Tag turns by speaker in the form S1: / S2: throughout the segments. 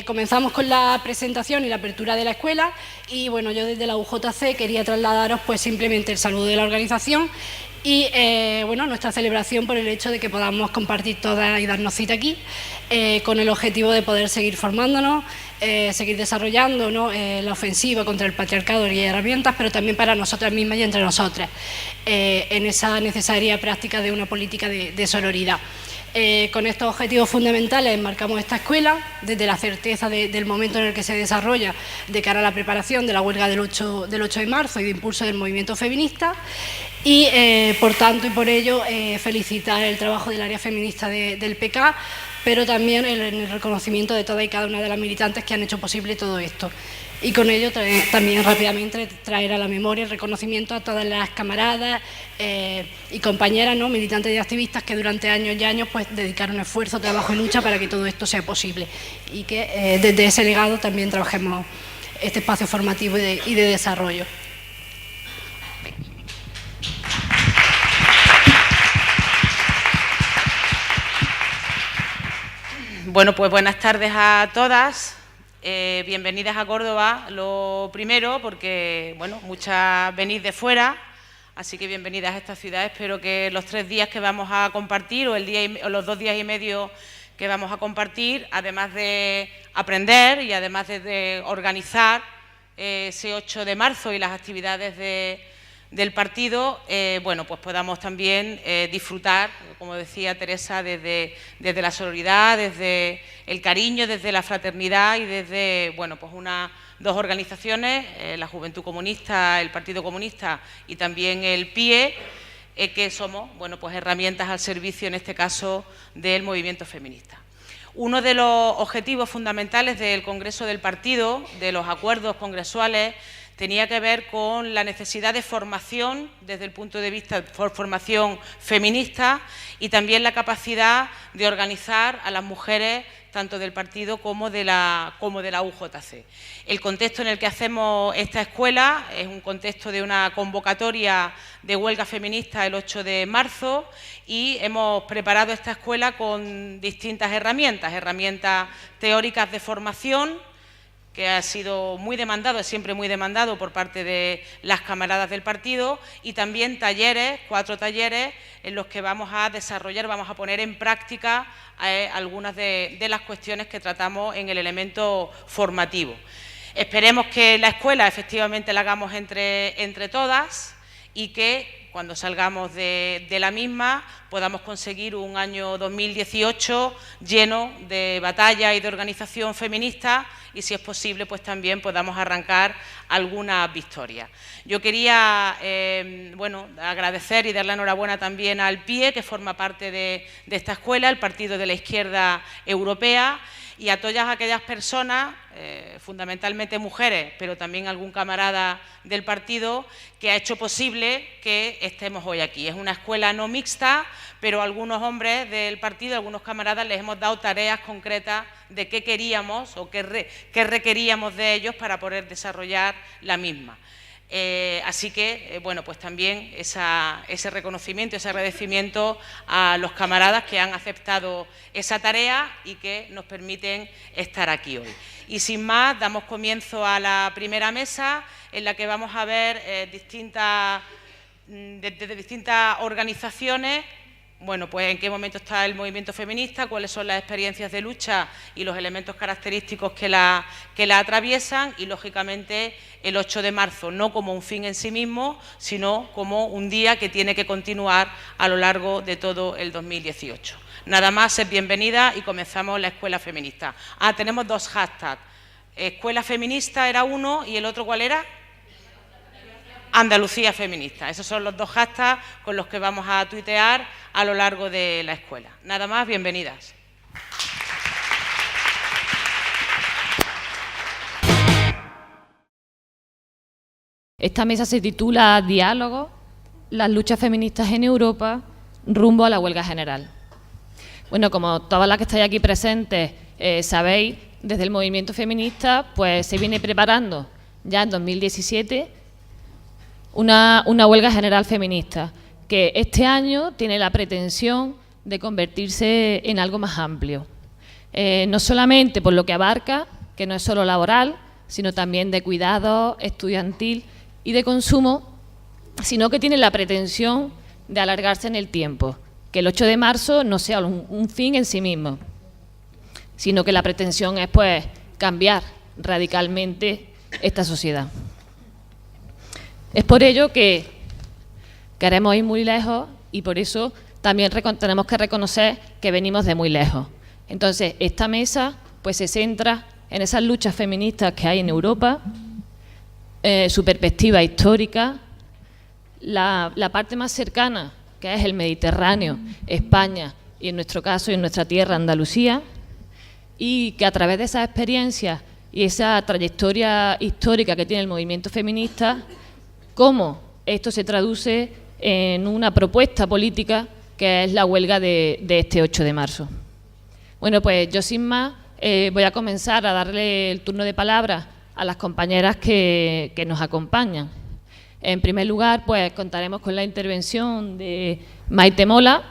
S1: Comenzamos con la presentación y la apertura de la escuela y bueno, yo desde la UJC quería trasladaros pues simplemente el saludo de la organización y bueno, nuestra celebración por el hecho de que podamos compartir todas y darnos cita aquí con el objetivo de poder seguir formándonos, seguir desarrollando, ¿no?, la ofensiva contra el patriarcado y herramientas, pero también para nosotras mismas y entre nosotras, en esa necesaria práctica de una política de sororidad. Con estos objetivos fundamentales enmarcamos esta escuela desde la certeza del momento en el que se desarrolla de cara a la preparación de la huelga del 8 de marzo y de impulso del movimiento feminista y por tanto y por ello felicitar el trabajo del área feminista del PK, pero también en el reconocimiento de todas y cada una de las militantes que han hecho posible todo esto. Y con ello también rápidamente traer a la memoria el reconocimiento a todas las camaradas y compañeras, ¿no?, militantes y activistas que durante años y años pues dedicaron esfuerzo, trabajo y lucha para que todo esto sea posible y que desde ese legado también trabajemos este espacio formativo y de desarrollo.
S2: Bueno, pues buenas tardes a todas. Bienvenidas a Córdoba, lo primero, porque bueno, muchas venís de fuera, así que bienvenidas a esta ciudad. Espero que los 3 días que vamos a compartir o los 2 días y medio que vamos a compartir, además de aprender y además de organizar ese 8 de marzo y las actividades del partido, bueno, pues podamos también disfrutar, como decía Teresa, desde la sororidad, desde el cariño, desde la fraternidad y desde, bueno, pues dos organizaciones, la Juventud Comunista, el Partido Comunista y también el PIE, que somos, bueno, pues herramientas al servicio, en este caso, del movimiento feminista. Uno de los objetivos fundamentales del Congreso del Partido, de los acuerdos congresuales, tenía que ver con la necesidad de formación desde el punto de vista de formación feminista y también la capacidad de organizar a las mujeres tanto del partido como de la UJC. El contexto en el que hacemos esta escuela es un contexto de una convocatoria de huelga feminista el 8 de marzo y hemos preparado esta escuela con distintas herramientas teóricas de formación, que ha sido muy demandado, es siempre muy demandado por parte de las camaradas del partido, y también talleres, 4 talleres, en los que vamos a desarrollar, vamos a poner en práctica algunas de las cuestiones que tratamos en el elemento formativo. Esperemos que la escuela efectivamente la hagamos entre todas y que cuando salgamos de la misma podamos conseguir un año 2018 lleno de batalla y de organización feminista y, si es posible, pues también podamos arrancar algunas victorias. Yo quería bueno, agradecer y dar la enhorabuena también al PIE, que forma parte de esta escuela, el Partido de la Izquierda Europea, y a todas aquellas personas, fundamentalmente mujeres, pero también algún camarada del partido, que ha hecho posible que estemos hoy aquí. Es una escuela no mixta, pero algunos hombres del partido, algunos camaradas, les hemos dado tareas concretas de qué queríamos o qué requeríamos de ellos para poder desarrollar la misma. Así que, bueno, pues también ese reconocimiento, ese agradecimiento a los camaradas que han aceptado esa tarea y que nos permiten estar aquí hoy. Y sin más, damos comienzo a la primera mesa, en la que vamos a ver desde distintas organizaciones, bueno, pues en qué momento está el movimiento feminista, cuáles son las experiencias de lucha y los elementos característicos que la atraviesan y, lógicamente, el 8 de marzo, no como un fin en sí mismo, sino como un día que tiene que continuar a lo largo de todo el 2018. Nada más, sed bienvenida y comenzamos la escuela feminista. Tenemos 2 hashtags. Escuela feminista era uno y el otro, ¿cuál era? Andalucía feminista. Esos son los 2 hashtags con los que vamos a tuitear a lo largo de la escuela. Nada más, bienvenidas.
S3: Esta mesa se titula Diálogo, las luchas feministas en Europa, rumbo a la huelga general. Bueno, como todas las que estáis aquí presentes sabéis, desde el movimiento feminista pues se viene preparando ya en 2017 una huelga general feminista, que este año tiene la pretensión de convertirse en algo más amplio. no solamente por lo que abarca, que no es solo laboral, sino también de cuidado estudiantil y de consumo, sino que tiene la pretensión de alargarse en el tiempo, que el 8 de marzo no sea un fin en sí mismo, sino que la pretensión es pues cambiar radicalmente esta sociedad. Es por ello que queremos ir muy lejos y por eso también tenemos que reconocer que venimos de muy lejos. Entonces, esta mesa pues se centra en esas luchas feministas que hay en Europa, su perspectiva histórica, la parte más cercana, que es el Mediterráneo, España y en nuestro caso y en nuestra tierra, Andalucía, y que a través de esas experiencias y esa trayectoria histórica que tiene el movimiento feminista, cómo esto se traduce en una propuesta política que es la huelga de este 8 de marzo. Bueno, pues yo sin más voy a comenzar a darle el turno de palabra a las compañeras que nos acompañan. En primer lugar, pues contaremos con la intervención de Maite Mola,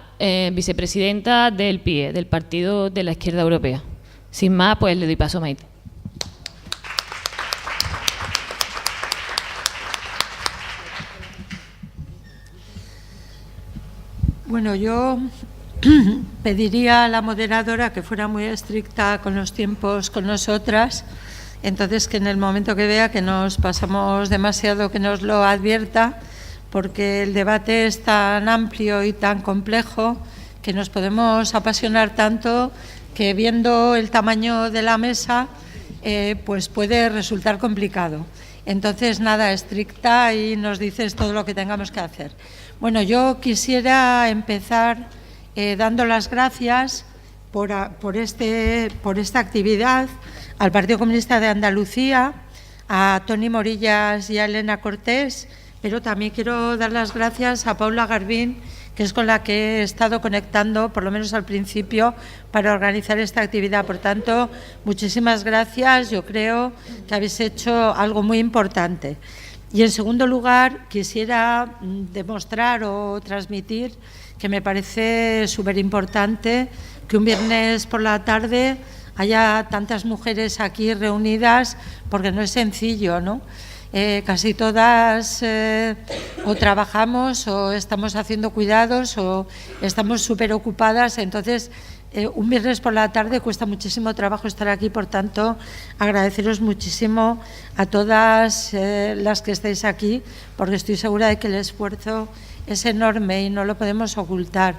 S3: vicepresidenta del PIE, del Partido de la Izquierda Europea. Sin más, pues le doy paso a Maite.
S4: Bueno, yo pediría a la moderadora que fuera muy estricta con los tiempos con nosotras, entonces que en el momento que vea que nos pasamos demasiado, que nos lo advierta, porque el debate es tan amplio y tan complejo que nos podemos apasionar tanto que viendo el tamaño de la mesa pues puede resultar complicado. Entonces, nada, estricta y nos dices todo lo que tengamos que hacer. Bueno, yo quisiera empezar dando las gracias por esta actividad al Partido Comunista de Andalucía, a Toni Morillas y a Elena Cortés, pero también quiero dar las gracias a Paula Garbín, que es con la que he estado conectando, por lo menos al principio, para organizar esta actividad. Por tanto, muchísimas gracias. Yo creo que habéis hecho algo muy importante. Y en segundo lugar, quisiera demostrar o transmitir que me parece súper importante que un viernes por la tarde haya tantas mujeres aquí reunidas, porque no es sencillo, ¿no? Casi todas o trabajamos o estamos haciendo cuidados o estamos súper ocupadas, entonces un viernes por la tarde cuesta muchísimo trabajo estar aquí, por tanto agradeceros muchísimo a todas las que estáis aquí, porque estoy segura de que el esfuerzo es enorme y no lo podemos ocultar.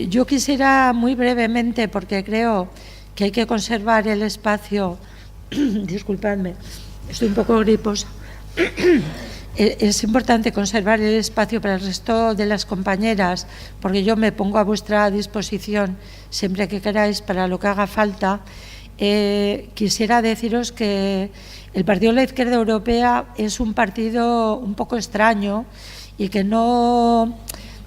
S4: Yo quisiera muy brevemente, porque creo que hay que conservar el espacio, disculpadme, estoy un poco griposa. Es importante conservar el espacio para el resto de las compañeras, porque yo me pongo a vuestra disposición siempre que queráis para lo que haga falta. Quisiera deciros que el Partido de la Izquierda Europea es un partido un poco extraño y que no,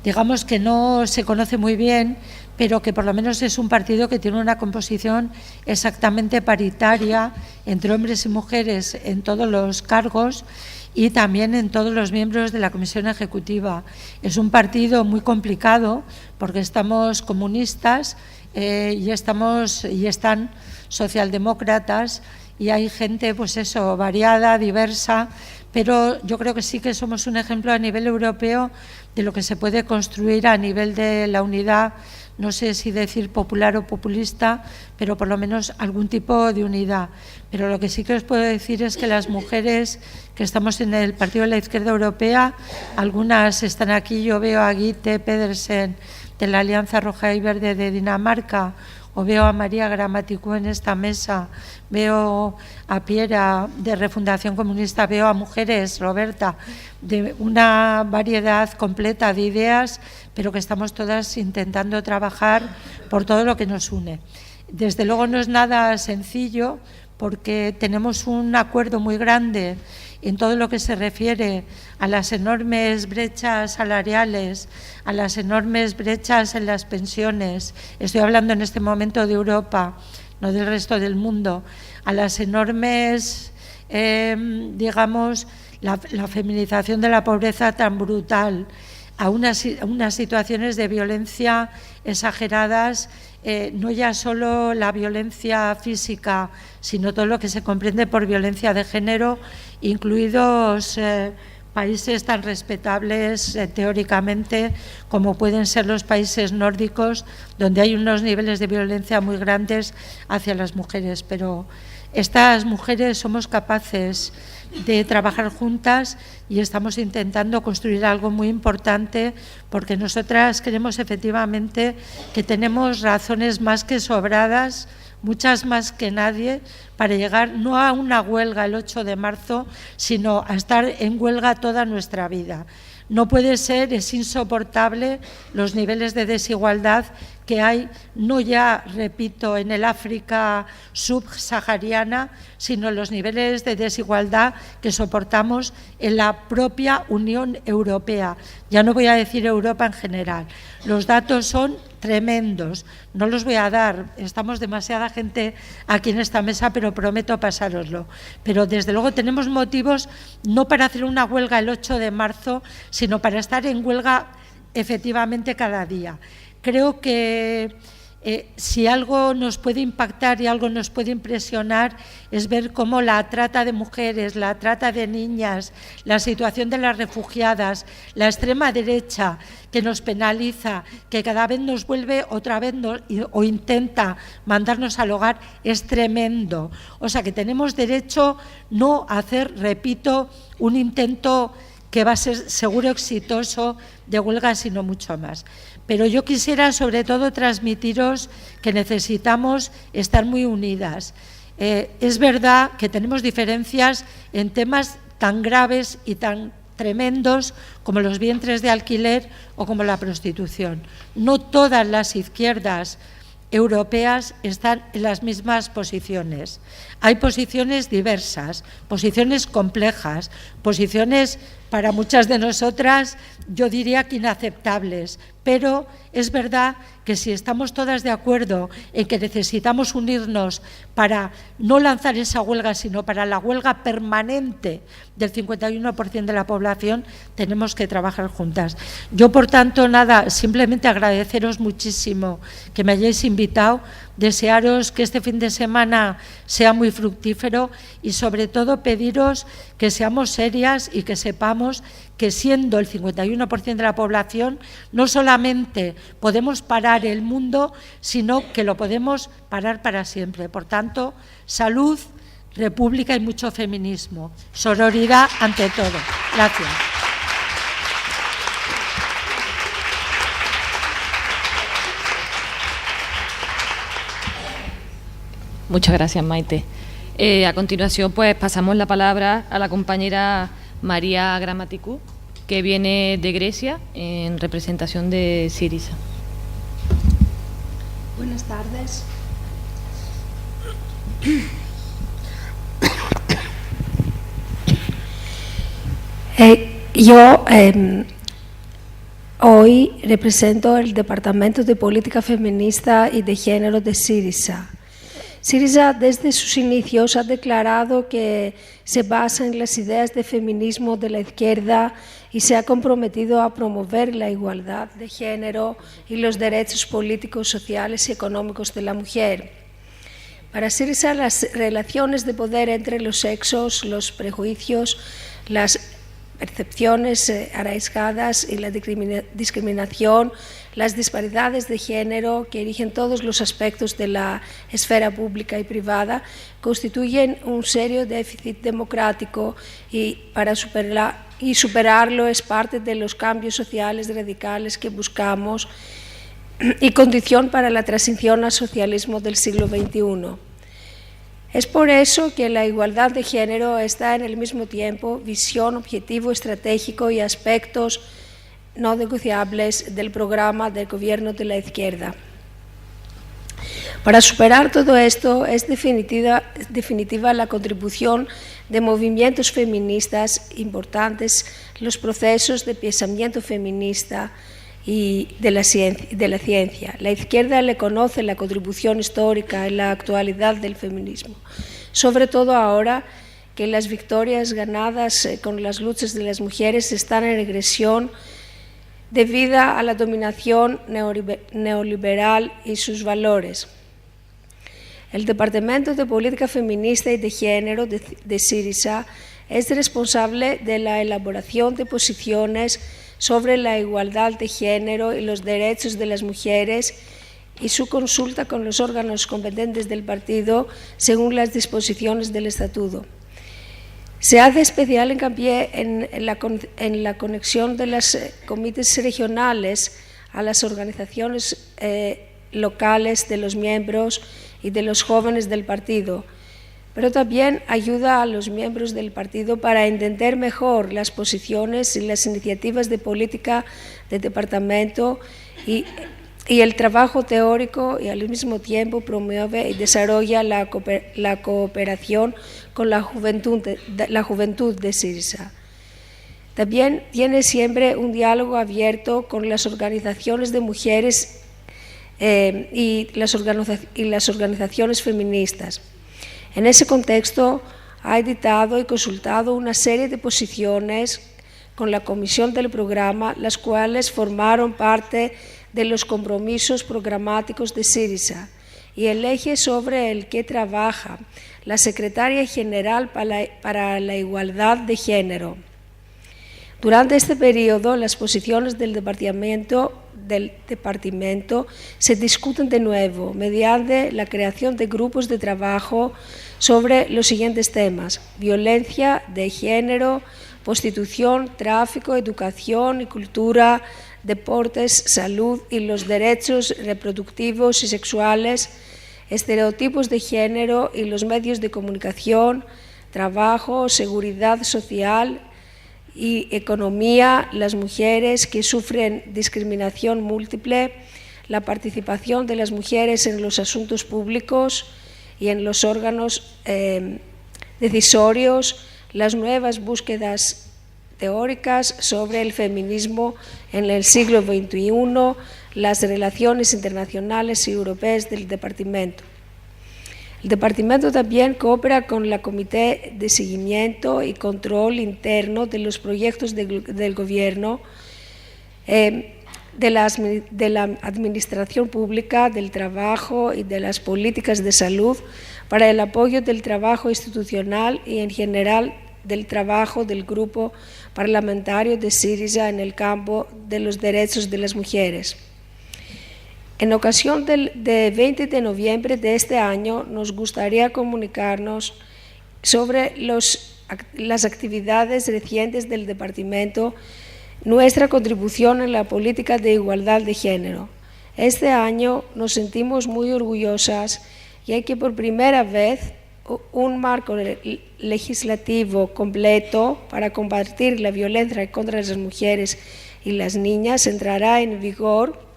S4: digamos que no se conoce muy bien, pero que por lo menos es un partido que tiene una composición exactamente paritaria entre hombres y mujeres en todos los cargos y también en todos los miembros de la Comisión Ejecutiva. Es un partido muy complicado porque estamos comunistas y están socialdemócratas y hay gente, pues eso, variada, diversa, pero yo creo que sí que somos un ejemplo a nivel europeo de lo que se puede construir a nivel de la unidad, no sé si decir popular o populista, pero por lo menos algún tipo de unidad. Pero lo que sí que os puedo decir es que las mujeres que estamos en el Partido de la Izquierda Europea, algunas están aquí, yo veo a Gitte Pedersen de la Alianza Roja y Verde de Dinamarca, o veo a María Gramaticú en esta mesa, veo a Piera de Refundación Comunista, veo a mujeres, Roberta, de una variedad completa de ideas, pero que estamos todas intentando trabajar por todo lo que nos une. Desde luego no es nada sencillo, porque tenemos un acuerdo muy grande en todo lo que se refiere a las enormes brechas salariales, a las enormes brechas en las pensiones. Estoy hablando en este momento de Europa, no del resto del mundo, a las enormes, digamos, la feminización de la pobreza tan brutal, a unas situaciones de violencia exageradas no ya solo la violencia física, sino todo lo que se comprende por violencia de género, incluidos países tan respetables teóricamente como pueden ser los países nórdicos, donde hay unos niveles de violencia muy grandes hacia las mujeres. Pero estas mujeres somos capaces de trabajar juntas y estamos intentando construir algo muy importante, porque nosotras creemos efectivamente que tenemos razones más que sobradas, muchas más que nadie, para llegar no a una huelga el 8 de marzo, sino a estar en huelga toda nuestra vida. No puede ser, es insoportable los niveles de desigualdad que hay, no ya, repito, en el África subsahariana, sino los niveles de desigualdad que soportamos en la propia Unión Europea. Ya no voy a decir Europa en general. Los datos son tremendos. No los voy a dar, estamos demasiada gente aquí en esta mesa, pero prometo pasároslo. Pero desde luego tenemos motivos no para hacer una huelga el 8 de marzo, sino para estar en huelga efectivamente cada día. Creo que si algo nos puede impactar y algo nos puede impresionar es ver cómo la trata de mujeres, la trata de niñas, la situación de las refugiadas, la extrema derecha que nos penaliza, que cada vez nos vuelve otra vez o intenta mandarnos al hogar, es tremendo. O sea que tenemos derecho no a hacer, repito, un intento que va a ser seguro exitoso de huelga, sino mucho más. Pero yo quisiera sobre todo transmitiros que necesitamos estar muy unidas. Es verdad que tenemos diferencias en temas tan graves y tan tremendos como los vientres de alquiler o como la prostitución. No todas las izquierdas europeas están en las mismas posiciones. Hay posiciones diversas, posiciones complejas, posiciones para muchas de nosotras, yo diría que inaceptables, pero es verdad que si estamos todas de acuerdo en que necesitamos unirnos para no lanzar esa huelga, sino para la huelga permanente del 51% de la población, tenemos que trabajar juntas. Yo, por tanto, nada, simplemente agradeceros muchísimo que me hayáis invitado, desearos que este fin de semana sea muy fructífero y sobre todo pediros que seamos serias y que sepamos que siendo el 51% de la población no solamente podemos parar el mundo, sino que lo podemos parar para siempre. Por tanto, salud, república y mucho feminismo. Sororidad ante todo. Gracias.
S3: Muchas gracias, Maite. A continuación, pues pasamos la palabra a la compañera María Gramaticú, que viene de Grecia en representación de Syriza.
S5: Buenas tardes. Yo hoy represento el Departamento de Política Feminista y de Género de Syriza. Syriza desde sus inicios ha declarado que se basa en las ideas de feminismo de la izquierda y se ha comprometido a promover la igualdad de género y los derechos políticos, sociales y económicos de la mujer. Para Syriza, las relaciones de poder entre los sexos, los prejuicios, las percepciones arraigadas y la discriminación, las disparidades de género que erigen todos los aspectos de la esfera pública y privada constituyen un serio déficit democrático y para superarlo es parte de los cambios sociales radicales que buscamos y condición para la transición al socialismo del siglo XXI. Es por eso que la igualdad de género está en el mismo tiempo visión, objetivo estratégico y aspectos no negociables del programa del gobierno de la izquierda. Para superar todo esto es definitiva la contribución de movimientos feministas importantes, los procesos de pensamiento feminista y de la ciencia. La izquierda le conoce la contribución histórica en la actualidad del feminismo, sobre todo ahora que las victorias ganadas con las luchas de las mujeres están en regresión debido a la dominación neoliberal y sus valores. El Departamento de Política Feminista y de Género de Syriza es responsable de la elaboración de posiciones sobre la igualdad de género y los derechos de las mujeres y su consulta con los órganos competentes del partido según las disposiciones del Estatuto. Se hace especial hincapié en la conexión de los comités regionales a las organizaciones locales de los miembros y de los jóvenes del partido, pero también ayuda a los miembros del partido para entender mejor las posiciones y las iniciativas de política del departamento y el trabajo teórico, y al mismo tiempo promueve y desarrolla la cooperación con la juventud de Syriza. También tiene siempre un diálogo abierto con las organizaciones de mujeres y las organizaciones feministas. En ese contexto, ha editado y consultado una serie de posiciones con la comisión del programa, las cuales formaron parte de los compromisos programáticos de Syriza y el eje sobre el que trabaja la Secretaria General para la Igualdad de Género. Durante este periodo, las posiciones del departamento se discuten de nuevo mediante la creación de grupos de trabajo sobre los siguientes temas: violencia de género, prostitución, tráfico, educación y cultura, deportes, salud y los derechos reproductivos y sexuales, estereotipos de género y los medios de comunicación, trabajo, seguridad social y economía, las mujeres que sufren discriminación múltiple, la participación de las mujeres en los asuntos públicos y en los órganos decisorios, las nuevas búsquedas teóricas sobre el feminismo en el siglo XXI, las relaciones internacionales y europeas del departamento. El departamento también coopera con la Comité de Seguimiento y Control Interno de los proyectos del Gobierno, de la Administración Pública, del Trabajo y de las políticas de salud para el apoyo del trabajo institucional y, en general, del trabajo del Grupo Parlamentario de Syriza en el campo de los derechos de las mujeres. En ocasión del 20 de noviembre de este año, nos gustaría comunicarnos sobre las actividades recientes del departamento, nuestra contribución en la política de igualdad de género. Este año nos sentimos muy orgullosas, ya que por primera vez un marco legislativo completo para combatir la violencia contra las mujeres y las niñas entrará en vigor.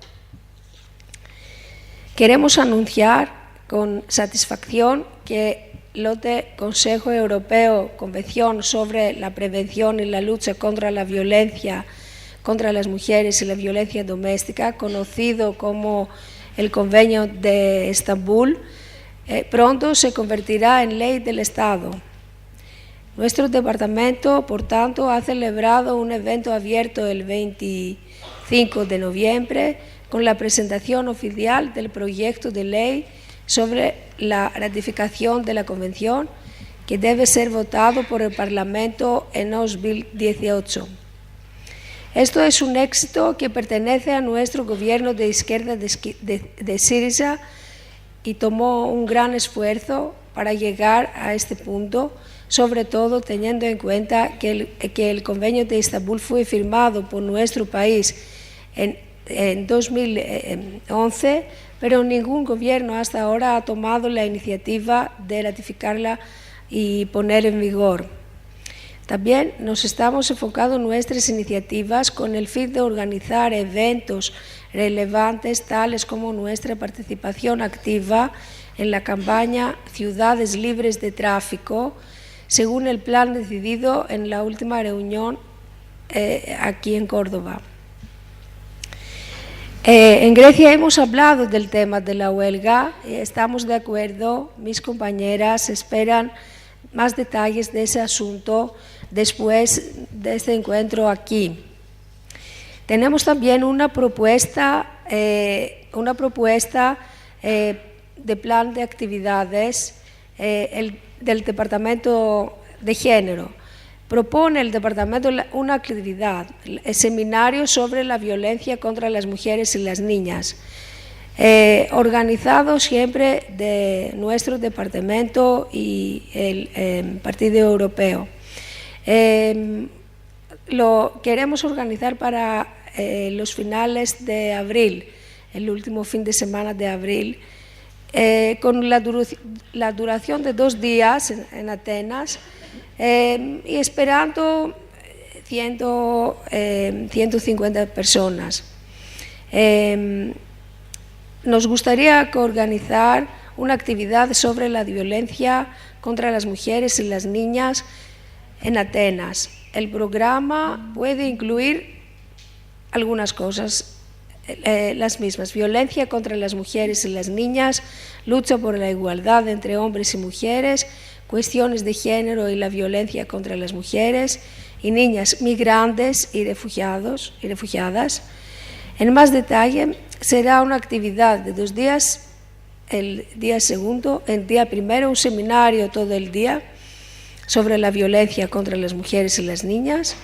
S5: Queremos anunciar con satisfacción que el Consejo Europeo Convención sobre la Prevención y la Lucha contra la Violencia contra las Mujeres y la Violencia Doméstica, conocido como el Convenio de Estambul, pronto se convertirá en ley del Estado. Nuestro departamento, por tanto, ha celebrado un evento abierto el 25 de noviembre con la presentación oficial del proyecto de ley sobre la ratificación de la Convención, que debe ser votado por el Parlamento en 2018. Esto es un éxito que pertenece a nuestro gobierno de izquierda de Syriza y tomó un gran esfuerzo para llegar a este punto, sobre todo teniendo en cuenta que el Convenio de Estambul fue firmado por nuestro país en 2011, pero ningún gobierno hasta ahora ha tomado la iniciativa de ratificarla y poner en vigor. También nos estamos enfocando en nuestras iniciativas con el fin de organizar eventos relevantes, tales como nuestra participación activa en la campaña Ciudades Libres de Tráfico, según el plan decidido en la última reunión aquí en Córdoba. En Grecia hemos hablado del tema de la huelga, estamos de acuerdo, mis compañeras esperan más detalles de ese asunto después de este encuentro aquí. Tenemos también una propuesta de plan de actividades del Departamento de Género. Propone el Departamento una actividad, el seminario sobre la violencia contra las mujeres y las niñas, organizado siempre de nuestro departamento y el Partido Europeo. Lo queremos organizar para los finales de abril, el último fin de semana de abril, con la duración de 2 días en Atenas, y esperando 150 personas. Nos gustaría organizar una actividad sobre la violencia contra las mujeres y las niñas en Atenas. El programa puede incluir algunas cosas, las mismas: violencia contra las mujeres y las niñas, lucha por la igualdad entre hombres y mujeres, cuestiones de género y la violencia contra las mujeres y niñas migrantes y refugiadas. En más detalle, será una actividad de 2 días. El día primero, un seminario todo el día sobre la violencia contra las mujeres y las niñas,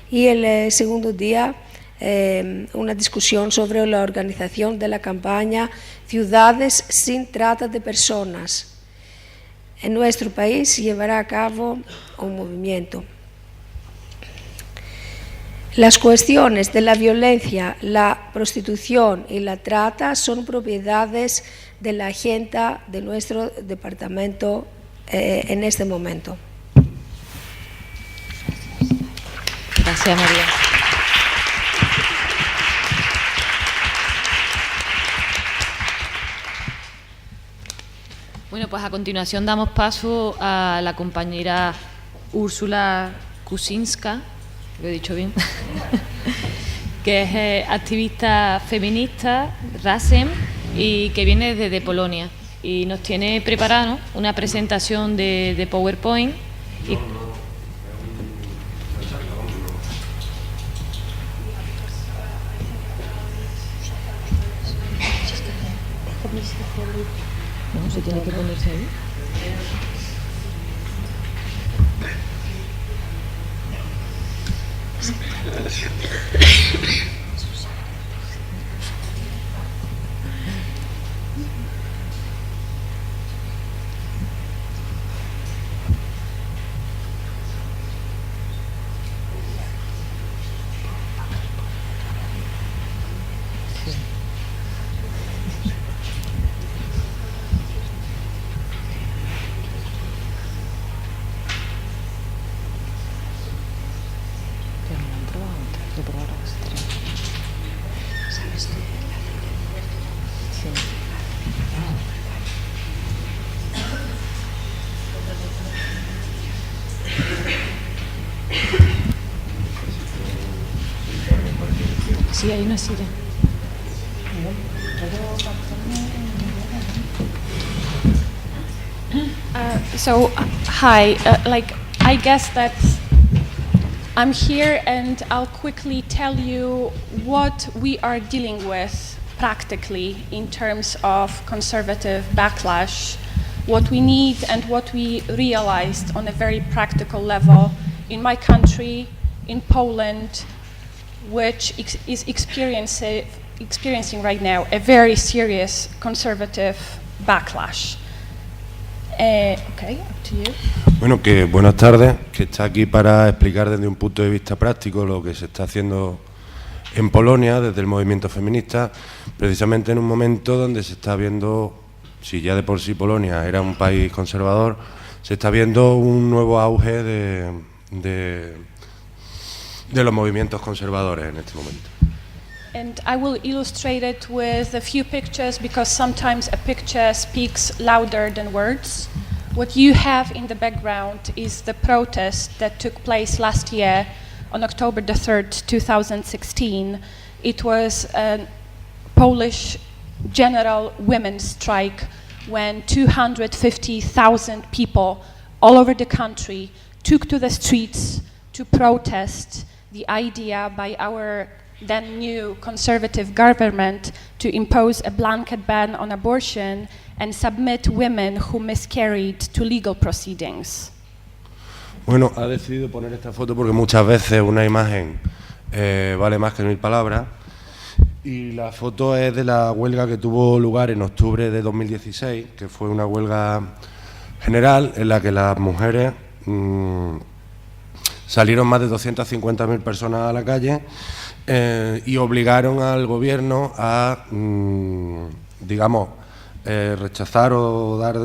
S5: y el segundo día una discusión sobre la organización de la campaña Ciudades sin trata de personas. En nuestro país se llevará a cabo un movimiento. Las cuestiones de la violencia, la prostitución y la trata son propiedades de la agenda de nuestro departamento en este momento.
S3: Gracias, María. Bueno, pues a continuación damos paso a la compañera Úrsula Kuczynska, lo he dicho bien, que es activista feminista, Razem, y que viene desde Polonia. Y nos tiene preparado una presentación de PowerPoint. No, se tiene que ponerse ahí. Sí, hay una silla.
S6: Hi, I guess that I'm here and I'll quickly tell you what we are dealing with practically in terms of conservative backlash, what we need and what we realized on a very practical level in my country, in Poland, which is experiencing right now a very serious conservative backlash. Okay, up to you.
S7: Bueno, que buenas tardes, que está aquí para explicar desde un punto de vista práctico lo que se está haciendo en Polonia desde el movimiento feminista, precisamente en un momento donde se está viendo, si ya de por sí Polonia era un país conservador, se está viendo un nuevo auge de los movimientos conservadores en este momento.
S6: And I will illustrate it with a few pictures because sometimes a picture speaks louder than words. What you have in the background is the protest that took place last year on October the 3rd, 2016. It was a Polish general women's strike when 250,000 people all over the country took to the streets to protest the idea by our then new conservative government to impose a blanket ban on abortion and submit women who miscarried to legal proceedings.
S7: Bueno, ha decidido poner esta foto porque muchas veces una imagen vale más que 1000 palabras. Y la foto es de la huelga que tuvo lugar en octubre de 2016, que fue una huelga general en la que las mujeres salieron más de 250.000 personas a la calle y obligaron al gobierno a, digamos, rechazar o dar...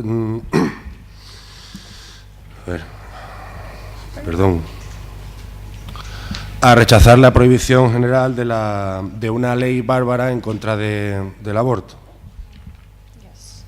S7: a rechazar la prohibición general de una ley bárbara en contra del aborto.
S6: Yes.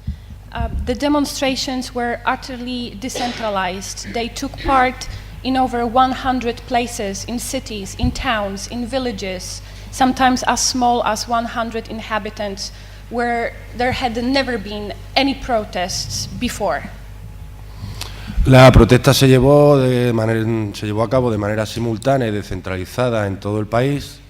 S6: The demonstrations were utterly decentralized. They took part in over 100 places, in cities, in towns, in villages, sometimes as small as 100 inhabitants, where there had never been any protests before.
S7: La protesta se llevó a cabo de manera simultánea y descentralizada en todo el país.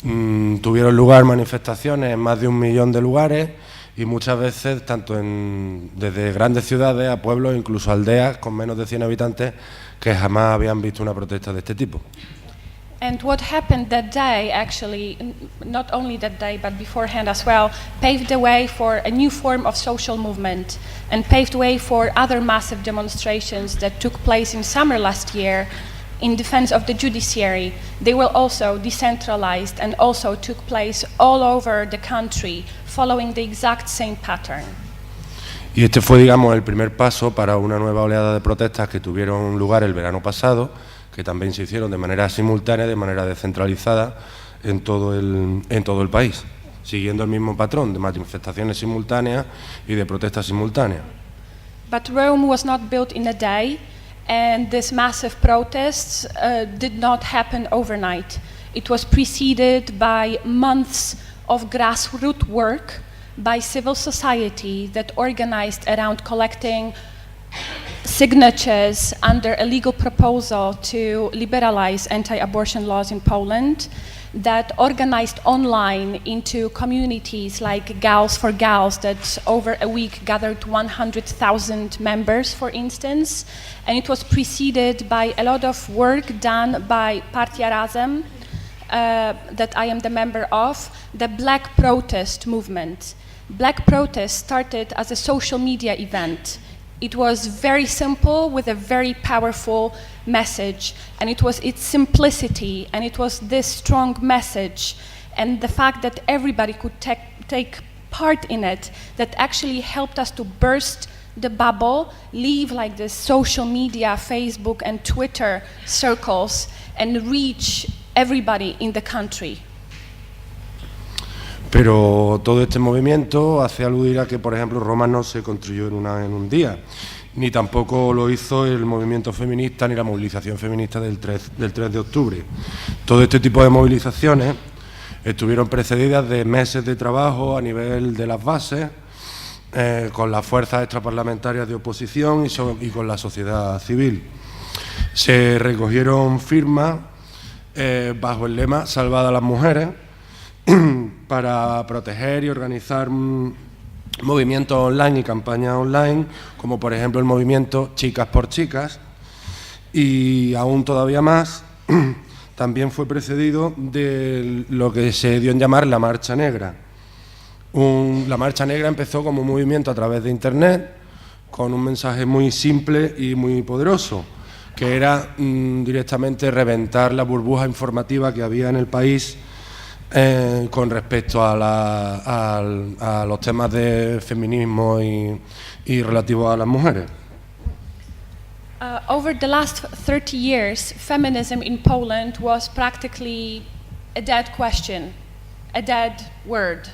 S7: Tuvieron lugar manifestaciones en más de 1 millón de lugares y muchas veces tanto desde grandes ciudades a pueblos, incluso aldeas con menos de 100 habitantes que jamás habían visto una protesta de este tipo.
S6: And what happened that day, actually, not only that day, but beforehand as well, paved the way for a new form of social movement and paved way for other massive demonstrations that took place in summer last year in defense of the judiciary. They were also decentralized and also took place all over the country, following the exact same pattern.
S7: Y este fue, digamos, el primer paso para una nueva oleada de protestas que tuvieron lugar el verano pasado, que también se hicieron de manera simultánea, de manera descentralizada en todo el país, siguiendo el mismo patrón de manifestaciones simultáneas y de protestas simultáneas.
S6: But Rome was not built in a day, and these massive protests did not happen overnight. It was preceded by months of grassroots work by civil society that organized around collecting signatures under a legal proposal to liberalize anti-abortion laws in Poland, that organized online into communities like Gals for Gals that over a week gathered 100,000 members, for instance. And it was preceded by a lot of work done by Partia Razem, that I am the member of, the Black Protest movement. Black Protest started as a social media event. It was very simple with a very powerful message, and it was its simplicity, and it was this strong message, and the fact that everybody could take part in it that actually helped us to burst the bubble, leave like this social media, Facebook and Twitter circles, and reach everybody in the country.
S7: Pero todo este movimiento hace aludir a que, por ejemplo, Roma no se construyó en un día, ni tampoco lo hizo el movimiento feminista ni la movilización feminista del 3 de octubre. Todo este tipo de movilizaciones estuvieron precedidas de meses de trabajo a nivel de las bases, con las fuerzas extraparlamentarias de oposición y con la sociedad civil. Se recogieron firmas bajo el lema "Salvad a las mujeres", para proteger y organizar movimientos online y campañas online, como por ejemplo el movimiento Chicas por Chicas, y aún todavía más, también fue precedido de lo que se dio en llamar la Marcha Negra. La Marcha Negra empezó como un movimiento a través de Internet, con un mensaje muy simple y muy poderoso, que era directamente reventar la burbuja informativa que había en el país con respecto a los temas de feminismo y relativos a las mujeres.
S6: Over the last 30 years, feminism in Poland was practically a dead question, a dead word.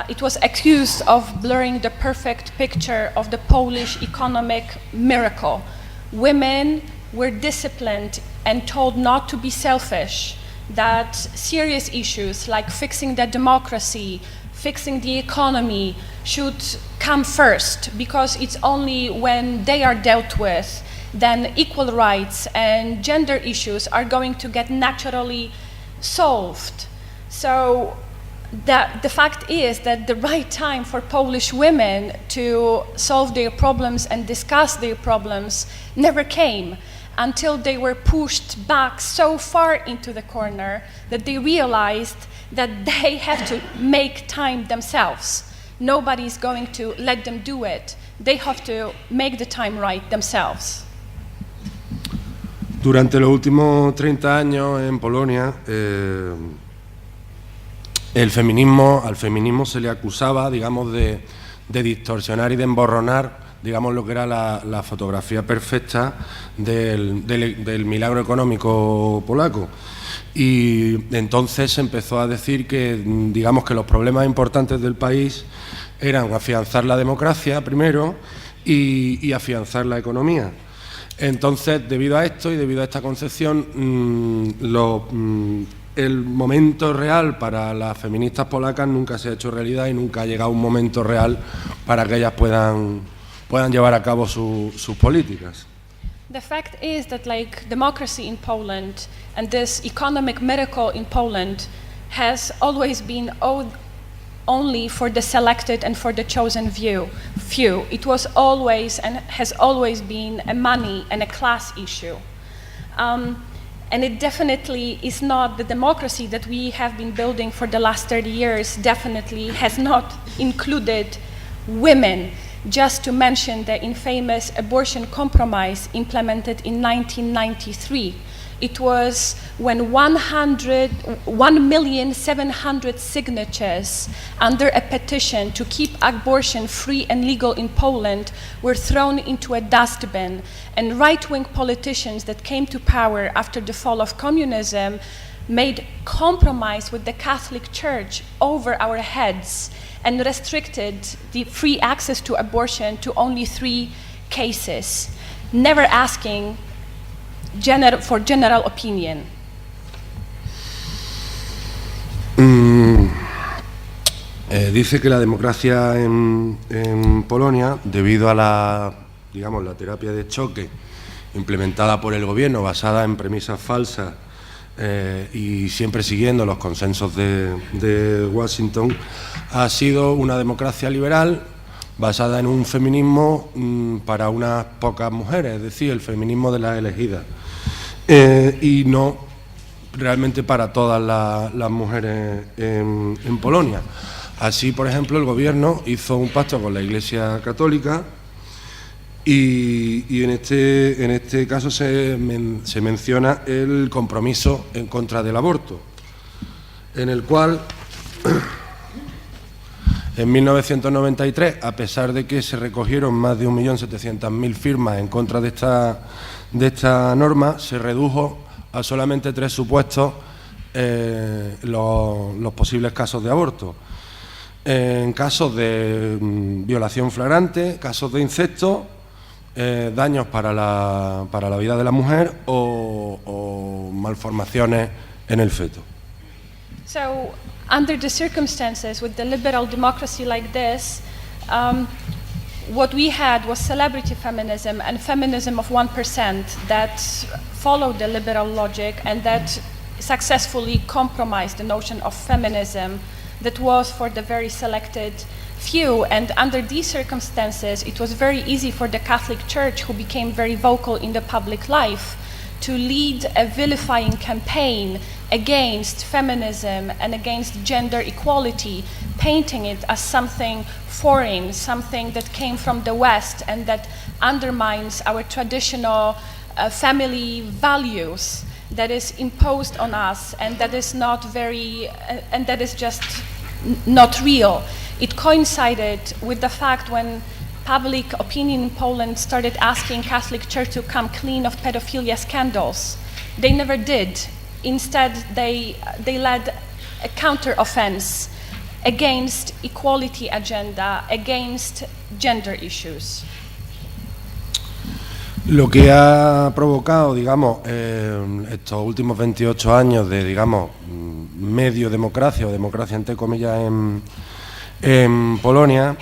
S6: It was accused of blurring the perfect picture of the Polish economic miracle. Women were disciplined and told not to be selfish, that serious issues like fixing the democracy, fixing the economy should come first, because it's only when they are dealt with then equal rights and gender issues are going to get naturally solved. So the fact is that the right time for Polish women to solve their problems and discuss their problems never came until they were pushed back so far into the corner that they realized that they have to make time themselves. Nobody's going to let them do it. They have to make the time right themselves.
S7: Durante los últimos 30 años en Polonia, al feminismo se le acusaba, digamos, de distorsionar y de emborronar, digamos, lo que era la fotografía perfecta del milagro económico polaco. Y entonces se empezó a decir que, digamos, que los problemas importantes del país eran afianzar la democracia primero y afianzar la economía. Entonces, debido a esto y debido a esta concepción, el momento real para las feministas polacas nunca se ha hecho realidad y nunca ha llegado un momento real para que ellas puedan llevar a cabo sus políticas.
S6: The fact is that, like, democracy in Poland and this economic miracle in Poland has always been only for the selected and for the chosen few. It was always and has always been a money and a class issue. And it definitely is not the democracy that we have been building for the last 30 years, definitely has not included women. Just to mention the infamous abortion compromise implemented in 1993. It was when 1,700,000 signatures under a petition to keep abortion free and legal in Poland were thrown into a dustbin, and right-wing politicians that came to power after the fall of communism made compromise with the Catholic Church over our heads and restricted the free access to abortion to only 3 cases, never asking for general opinion.
S7: Dice que la democracia en Polonia, debido a la terapia de choque implementada por el gobierno, basada en premisas falsas y siempre siguiendo los consensos de Washington, ha sido una democracia liberal basada en un feminismo para unas pocas mujeres, es decir, el feminismo de las elegidas, y no realmente para todas las mujeres en Polonia. Así, por ejemplo, el gobierno hizo un pacto con la Iglesia Católica y en este caso se menciona el compromiso en contra del aborto, en el cual en 1993, a pesar de que se recogieron más de 1.700.000 firmas en contra de esta norma, se redujo a solamente 3 supuestos los posibles casos de aborto. En casos de violación flagrante, casos de incesto, daños para la vida de la mujer o malformaciones en el feto.
S6: So, under the circumstances, with the liberal democracy like this, what we had was celebrity feminism and feminism of 1% that followed the liberal logic and that successfully compromised the notion of feminism that was for the very selected few. And under these circumstances, it was very easy for the Catholic Church, who became very vocal in the public life, to lead a vilifying campaign against feminism and against gender equality, painting it as something foreign, something that came from the West and that undermines our traditional family values, that is imposed on us and that is and that is just not real. It coincided with the fact when public opinion in Poland started asking Catholic Church to come clean of pedophilia scandals. They never did. Instead, they led a counter-offense against equality agenda, against gender issues.
S7: Lo que ha provocado, digamos, estos últimos 28 años de, digamos, medio democracia o democracia entre comillas en Polonia,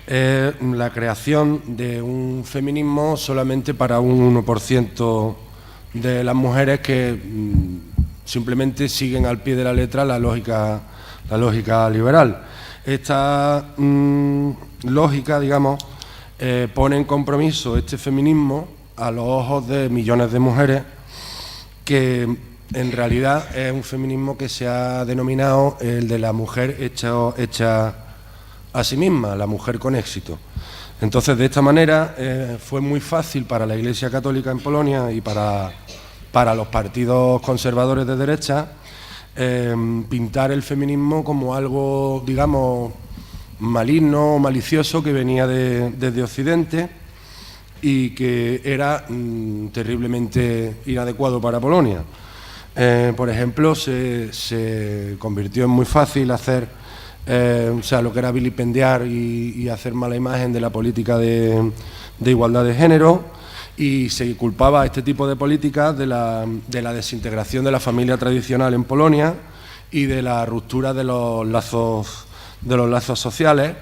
S7: es la creación de un feminismo solamente para un 1% de las mujeres que simplemente siguen al pie de la letra la lógica liberal. Esta lógica, digamos, pone en compromiso este feminismo a los ojos de millones de mujeres, que en realidad es un feminismo que se ha denominado el de la mujer hecha a sí misma, la mujer con éxito. Entonces, de esta manera, fue muy fácil para la Iglesia Católica en Polonia y para los partidos conservadores de derecha pintar el feminismo como algo, digamos, maligno o malicioso que venía desde Occidente y que era terriblemente inadecuado para Polonia. Por ejemplo, se convirtió en muy fácil hacer lo que era vilipendiar y hacer mala imagen de la política de igualdad de género, y se culpaba a este tipo de políticas de la desintegración de la familia tradicional en Polonia y de la ruptura de los lazos sociales.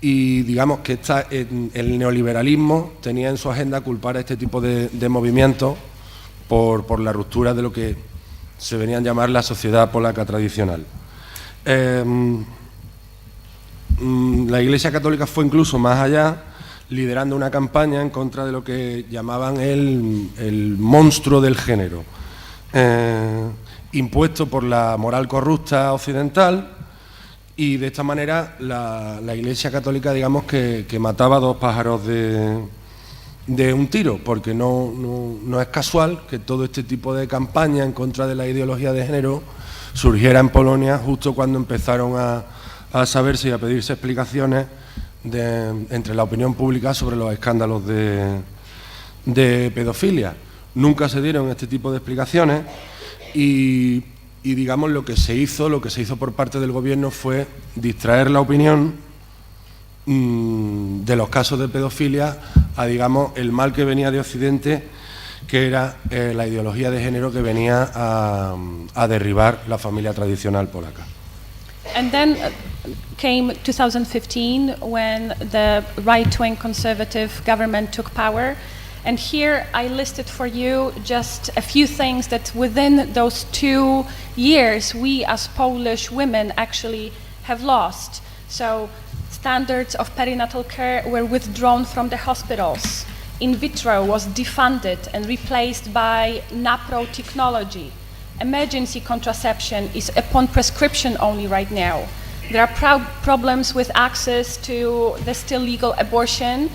S7: Y digamos que el neoliberalismo tenía en su agenda culpar a este tipo de movimientos por la ruptura de lo que se venía a llamar la sociedad polaca tradicional. La Iglesia Católica fue incluso más allá, liderando una campaña en contra de lo que llamaban el monstruo del género, impuesto por la moral corrupta occidental. Y de esta manera la Iglesia Católica, digamos, que mataba dos pájaros de un tiro, porque no es casual que todo este tipo de campaña en contra de la ideología de género surgiera en Polonia justo cuando empezaron a saberse y a pedirse explicaciones entre la opinión pública sobre los escándalos de pedofilia. Nunca se dieron este tipo de explicaciones y digamos lo que se hizo por parte del gobierno fue distraer la opinión de los casos de pedofilia a, digamos, el mal que venía de Occidente, que era la ideología de género que venía a derribar la familia tradicional polaca.
S6: And then came 2015 when the right-wing conservative government took power. And here I listed for you just a few things that within those 2 years we as Polish women actually have lost. So standards of perinatal care were withdrawn from the hospitals. In vitro was defunded and replaced by NAPRO technology. Emergency contraception is upon prescription only right now. There are problems with access to the still legal abortion.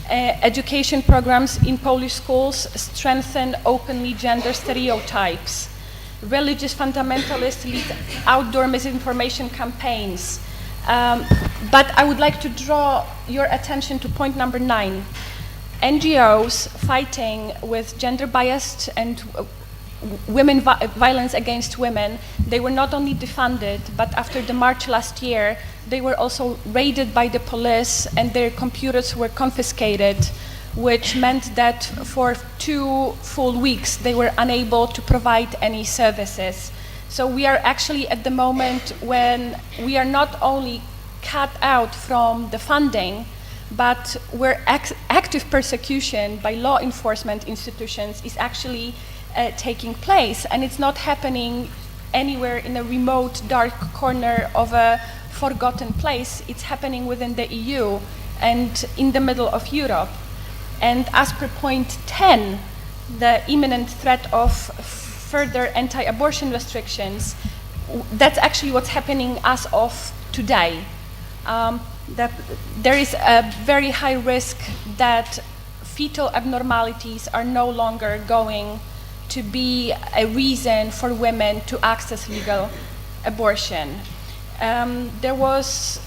S6: Education programs in Polish schools strengthen openly gender stereotypes. Religious fundamentalists lead outdoor misinformation campaigns. But I would like to draw your attention to point number 9. NGOs fighting with gender-biased and violence against women, they were not only defunded, but after the march last year, they were also raided by the police and their computers were confiscated, which meant that for 2 full weeks they were unable to provide any services. So we are actually at the moment when we are not only cut out from the funding, but where active persecution by law enforcement institutions is actually taking place, and it's not happening anywhere in a remote, dark corner of a forgotten place. It's happening within the EU and in the middle of Europe. And as per point 10, the imminent threat of further anti-abortion restrictions, that's actually what's happening as of today. That there is a very high risk that fetal abnormalities are no longer going to be a reason for women to access legal abortion. There was,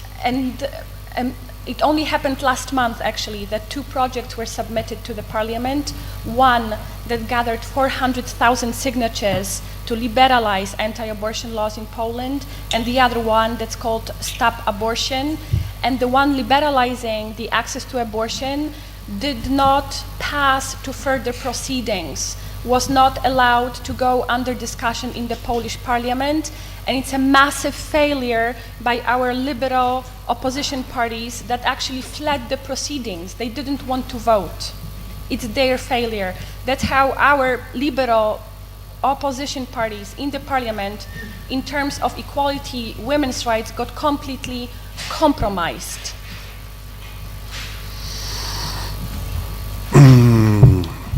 S6: it only happened last month actually, that 2 projects were submitted to the parliament. One that gathered 400,000 signatures to liberalize anti-abortion laws in Poland, and the other one that's called Stop Abortion. And the one liberalizing the access to abortion did not pass to further proceedings, was not allowed to go under discussion in the Polish parliament, and it's a massive failure by our liberal opposition parties that actually fled the proceedings. They didn't want to vote. It's their failure. That's how our liberal opposition parties in the parliament in terms of equality, women's rights got completely compromised?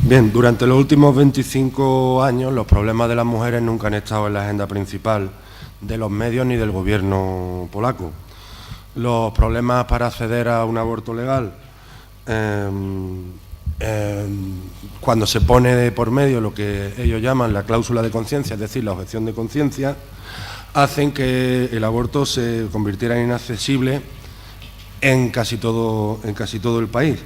S7: Bien, durante los últimos 25 años los problemas de las mujeres nunca han estado en la agenda principal de los medios ni del gobierno polaco. Los problemas para acceder a un aborto legal, cuando se pone de por medio lo que ellos llaman la cláusula de conciencia, es decir, la objeción de conciencia, hacen que el aborto se convirtiera en inaccesible en casi todo el país.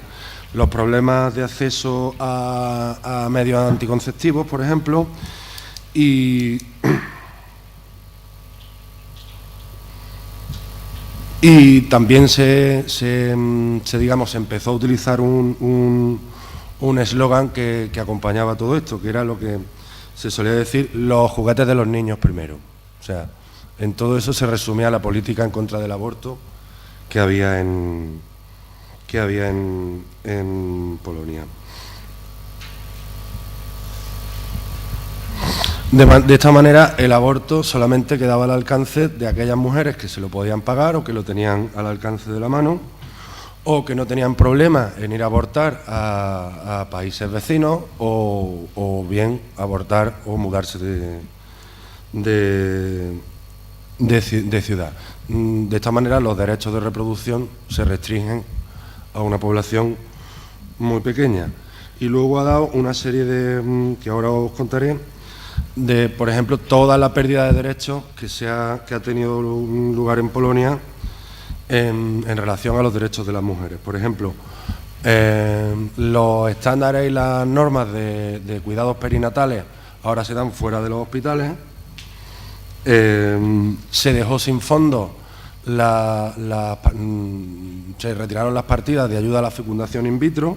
S7: Los problemas de acceso a medios anticonceptivos, por ejemplo, y también se empezó a utilizar un eslogan que acompañaba todo esto, que era lo que se solía decir: los juguetes de los niños primero. O sea, en todo eso se resumía la política en contra del aborto que había en Polonia. De esta manera, el aborto solamente quedaba al alcance de aquellas mujeres que se lo podían pagar o que lo tenían al alcance de la mano, o que no tenían problema en ir a abortar a países vecinos, o bien abortar o mudarse de ciudad. De esta manera, los derechos de reproducción se restringen a una población muy pequeña. Y luego ha dado una serie de, que ahora os contaré, de, por ejemplo, toda la pérdida de derechos que ha tenido lugar en Polonia en relación a los derechos de las mujeres. Por ejemplo, los estándares y las normas de cuidados perinatales ahora se dan fuera de los hospitales. Se dejó sin fondos, se retiraron las partidas de ayuda a la fecundación in vitro.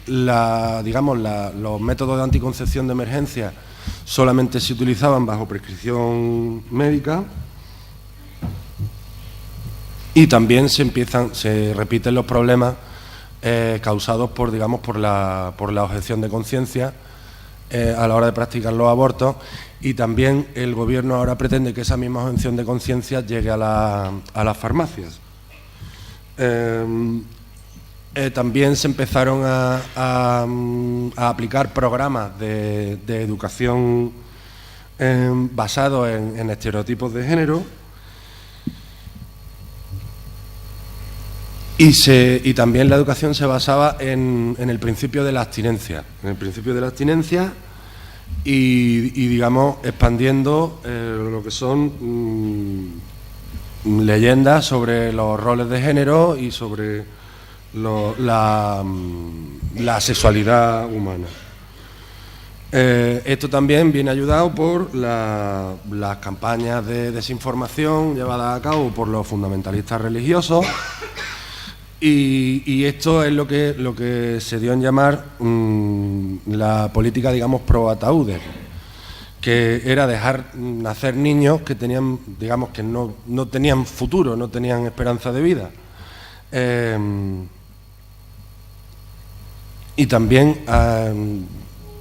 S7: Los métodos de anticoncepción de emergencia solamente se utilizaban bajo prescripción médica, y también se repiten los problemas causados por la objeción de conciencia a la hora de practicar los abortos, y también el gobierno ahora pretende que esa misma objeción de conciencia llegue a las farmacias. También se empezaron a aplicar programas de educación basados en estereotipos de género, y también la educación se basaba en el principio de la abstinencia, y expandiendo lo que son leyendas sobre los roles de género y sobre la sexualidad humana. Esto también viene ayudado por las campañas de desinformación llevadas a cabo por los fundamentalistas religiosos, y esto es lo que se dio en llamar la política, pro ataúdes, que era dejar nacer niños que tenían, que no tenían futuro, no tenían esperanza de vida. Y también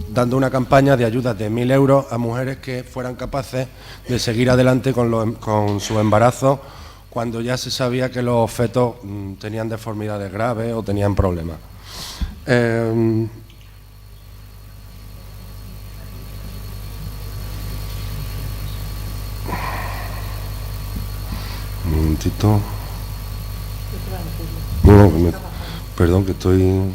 S7: dando una campaña de ayuda de 1.000 euros a mujeres que fueran capaces de seguir adelante con su embarazo cuando ya se sabía que los fetos tenían deformidades graves o tenían problemas. Un momentito. No, perdón, que estoy...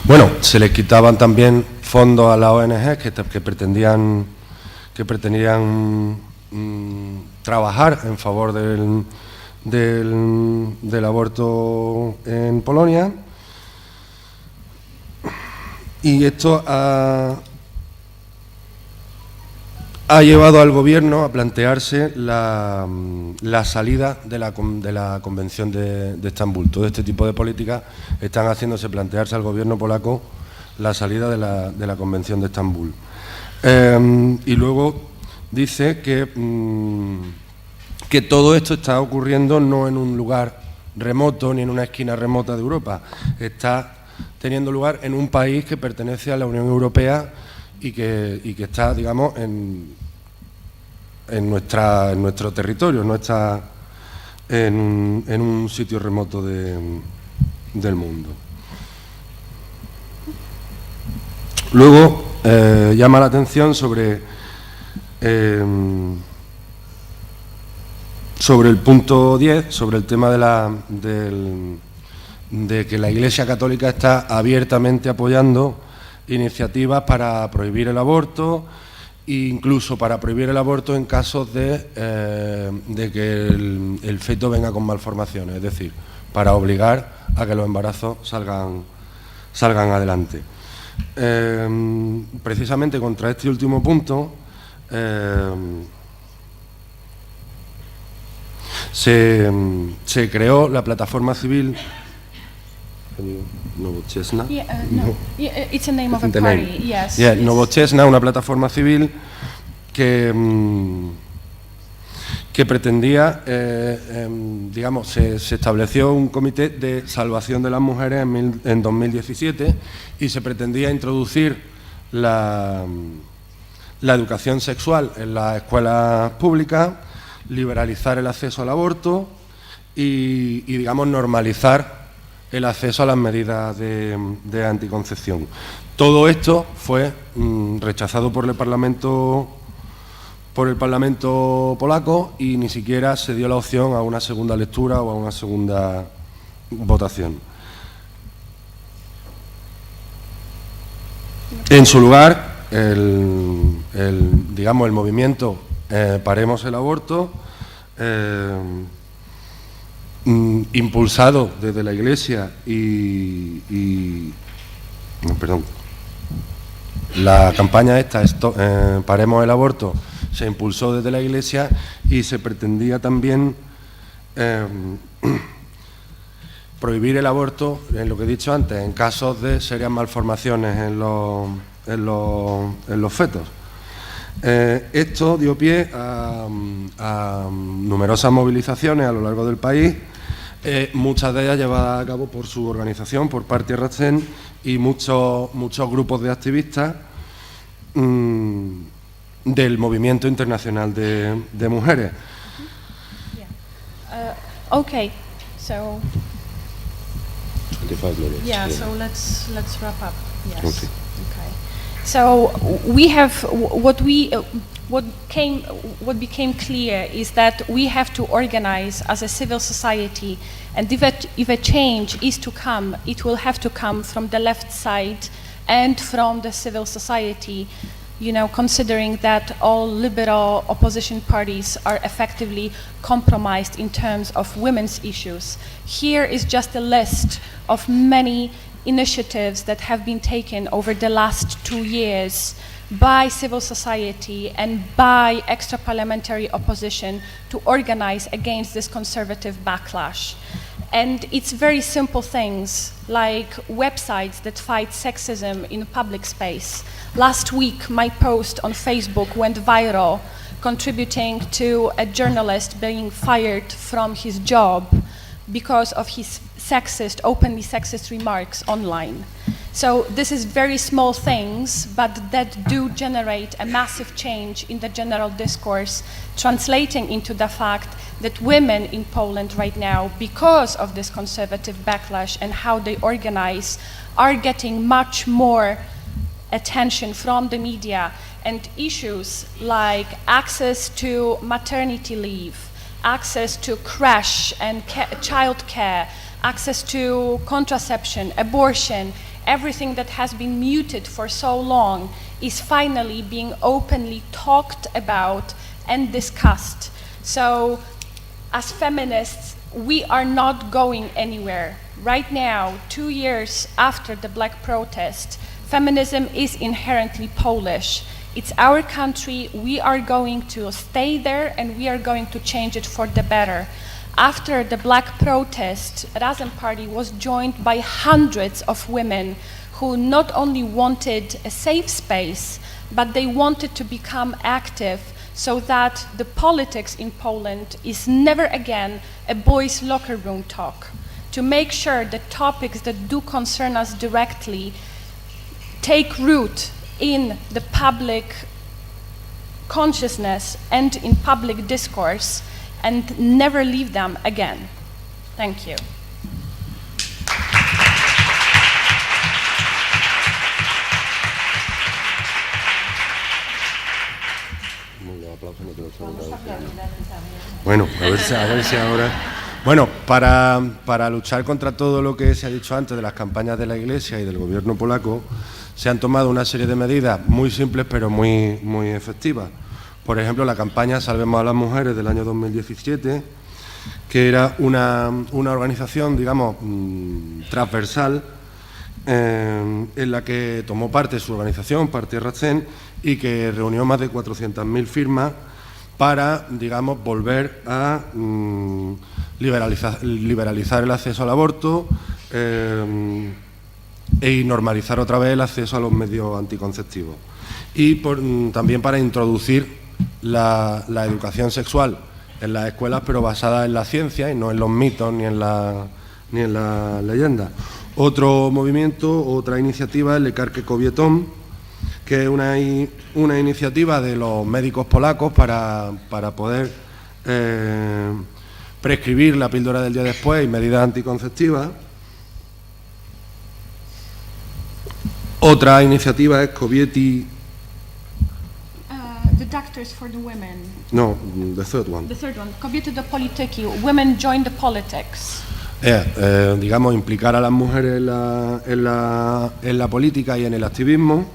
S7: Bueno, se les quitaban también fondos a las ONG que pretendían trabajar en favor del aborto en Polonia, y esto ha llevado al gobierno a plantearse la salida de la Convención de Estambul. Todo este tipo de políticas están haciéndose plantearse al gobierno polaco la salida de la Convención de Estambul. Y luego dice que que todo esto está ocurriendo no en un lugar remoto ni en una esquina remota de Europa, está teniendo lugar en un país que pertenece a la Unión Europea y que está, digamos, en nuestro territorio, no está en un sitio remoto del mundo. Luego, llama la atención sobre el punto 10, sobre el tema de que la Iglesia Católica está abiertamente apoyando iniciativas para prohibir el aborto e incluso para prohibir el aborto en casos de que el feto venga con malformaciones, es decir, para obligar a que los embarazos salgan adelante. Precisamente contra este último punto se creó la plataforma civil Nowoczesna.
S6: It's a name of a party, yes.
S7: Nowoczesna, una plataforma civil que pretendía, digamos, se estableció un comité de salvación de las mujeres en 2017 y se pretendía introducir la educación sexual en las escuelas públicas, liberalizar el acceso al aborto y digamos, normalizar el acceso a las medidas de anticoncepción. Todo esto fue rechazado por el Parlamento polaco y ni siquiera se dio la opción a una segunda lectura o a una segunda votación. En su lugar, digamos, el movimiento Paremos el Aborto, impulsado desde la Iglesia la campaña esta, Paremos el Aborto, se impulsó desde la Iglesia y se pretendía también prohibir el aborto, en lo que he dicho antes, en casos de serias malformaciones en los fetos. Esto dio pie a numerosas movilizaciones a lo largo del país, muchas de ellas llevadas a cabo por su organización, por Partia Ratzen, y muchos grupos de activistas del movimiento internacional de mujeres.
S6: Okay, so
S7: 25 minutes.
S6: yeah, so let's wrap up. Yes.
S7: Okay.
S6: Okay. So we have what became clear is that we have to organize as a civil society, and if a change is to come, it will have to come from the left side and from the civil society, you know, considering that all liberal opposition parties are effectively compromised in terms of women's issues. Here is just a list of many initiatives that have been taken over the last 2 years by civil society and by extra-parliamentary opposition to organize against this conservative backlash. And it's very simple things, like websites that fight sexism in public space. Last week, my post on Facebook went viral, contributing to a journalist being fired from his job because of his openly sexist remarks online. So this is very small things, but that do generate a massive change in the general discourse, translating into the fact that women in Poland right now, because of this conservative backlash and how they organize, are getting much more attention from the media, and issues like access to maternity leave, access to crash and child care, access to contraception, abortion, everything that has been muted for so long is finally being openly talked about and discussed. So, as feminists, we are not going anywhere. Right now, 2 years after the Black protest, feminism is inherently Polish. It's our country, we are going to stay there, and we are going to change it for the better. After the Black protest, Razem Party was joined by hundreds of women who not only wanted a safe space, but they wanted to become active so that the politics in Poland is never again a boys' locker room talk, to make sure that topics that do concern us directly take root in the public consciousness and in public discourse and never leave them again. Thank you.
S7: Bueno, a ver si ahora... Bueno, para luchar contra todo lo que se ha dicho antes de las campañas de la Iglesia y del gobierno polaco, se han tomado una serie de medidas muy simples pero muy efectivas. Por ejemplo, la campaña Salvemos a las Mujeres del año 2017, que era una organización, digamos, transversal, en la que tomó parte su organización, Partido Racen, y que reunió más de 400.000 firmas para, digamos, volver a liberalizar el acceso al aborto y normalizar otra vez el acceso a los medios anticonceptivos. Y también para introducir la educación sexual en las escuelas, pero basada en la ciencia y no en los mitos ni en la leyenda. Otro movimiento, otra iniciativa, el Lekarke Kobietón, que es una iniciativa de los médicos polacos para poder prescribir la píldora del día después y medidas anticonceptivas. Otra iniciativa es Kobiety...
S6: The Doctors for the Women.
S7: No, the third one.
S6: The third one, Kobiety do Polityki, Women Join the Politics.
S7: Digamos, implicar a las mujeres en la política y en el activismo,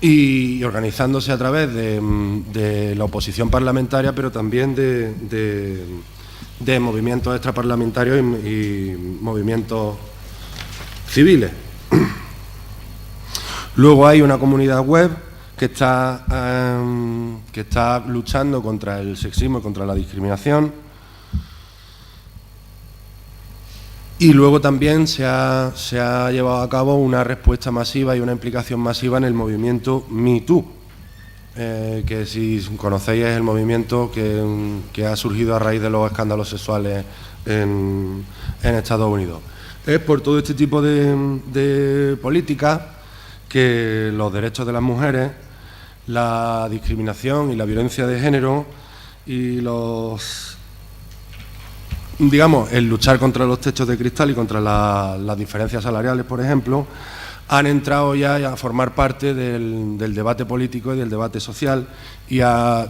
S7: y organizándose a través de la oposición parlamentaria, pero también de movimientos extraparlamentarios y movimientos civiles. Luego hay una comunidad web que está luchando contra el sexismo y contra la discriminación. Y luego también se ha llevado a cabo una respuesta masiva y una implicación masiva en el movimiento Me Too, que si conocéis es el movimiento que ha surgido a raíz de los escándalos sexuales en Estados Unidos. Es por todo este tipo de políticas que los derechos de las mujeres, la discriminación y la violencia de género y el luchar contra los techos de cristal y contra las diferencias salariales, por ejemplo, han entrado ya a formar parte del debate político y del debate social, y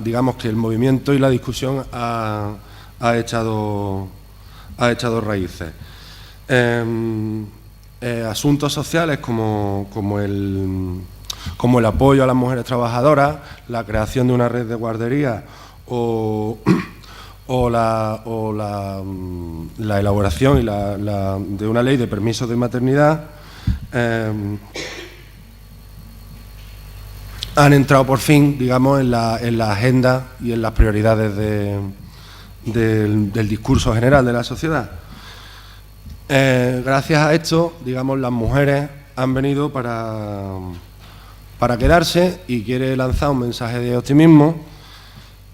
S7: digamos que el movimiento y la discusión ha echado raíces. Asuntos sociales como el apoyo a las mujeres trabajadoras, la creación de una red de guarderías o la elaboración de una ley de permisos de maternidad, han entrado por fin, digamos, en la agenda y en las prioridades del discurso general de la sociedad. Gracias a esto, digamos, las mujeres han venido para quedarse, y quiere lanzar un mensaje de optimismo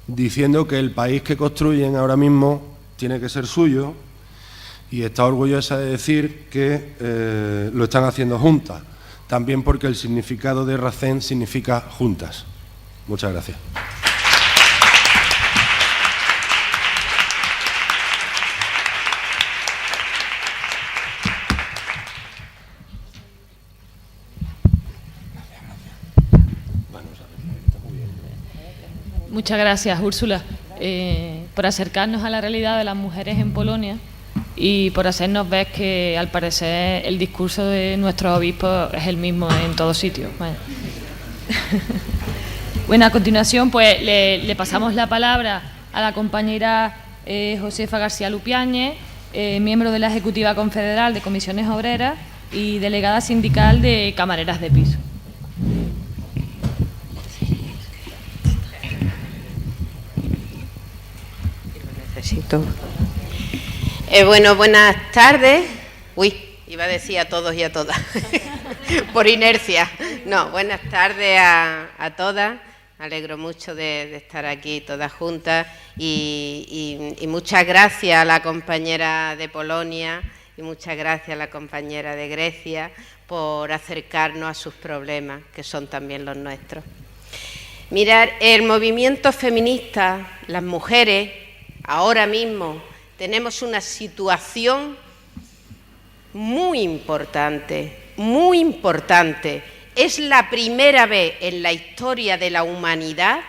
S7: diciendo que el país que construyen ahora mismo tiene que ser suyo, y está orgullosa de decir que lo están haciendo juntas, también porque el significado de Racen significa juntas. Muchas gracias.
S3: Muchas gracias, Úrsula, por acercarnos a la realidad de las mujeres en Polonia y por hacernos ver que, al parecer, el discurso de nuestros obispos es el mismo en todos sitios. Bueno, a continuación, pues le pasamos la palabra a la compañera Josefa García Lupiáñez, miembro de la Ejecutiva Confederal de Comisiones Obreras y delegada sindical de Camareras de Piso.
S8: Bueno, buenas tardes. Uy, iba a decir a todos y a todas, por inercia. No, buenas tardes a todas. Me alegro mucho de estar aquí todas juntas y muchas gracias a la compañera de Polonia y muchas gracias a la compañera de Grecia por acercarnos a sus problemas, que son también los nuestros. Mirar, el movimiento feminista, las mujeres, ahora mismo tenemos una situación muy importante, muy importante. Es la primera vez en la historia de la humanidad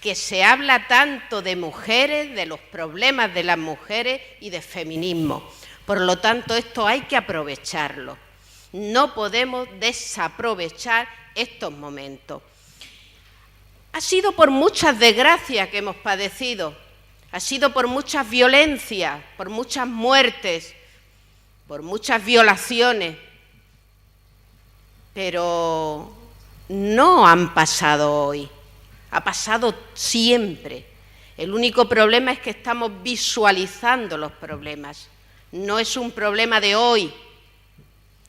S8: que se habla tanto de mujeres, de los problemas de las mujeres y de feminismo. Por lo tanto, esto hay que aprovecharlo. No podemos desaprovechar estos momentos. Ha sido por muchas desgracias que hemos padecido, ha sido por muchas violencias, por muchas muertes, por muchas violaciones, pero no han pasado hoy, ha pasado siempre. El único problema es que estamos visualizando los problemas. No es un problema de hoy,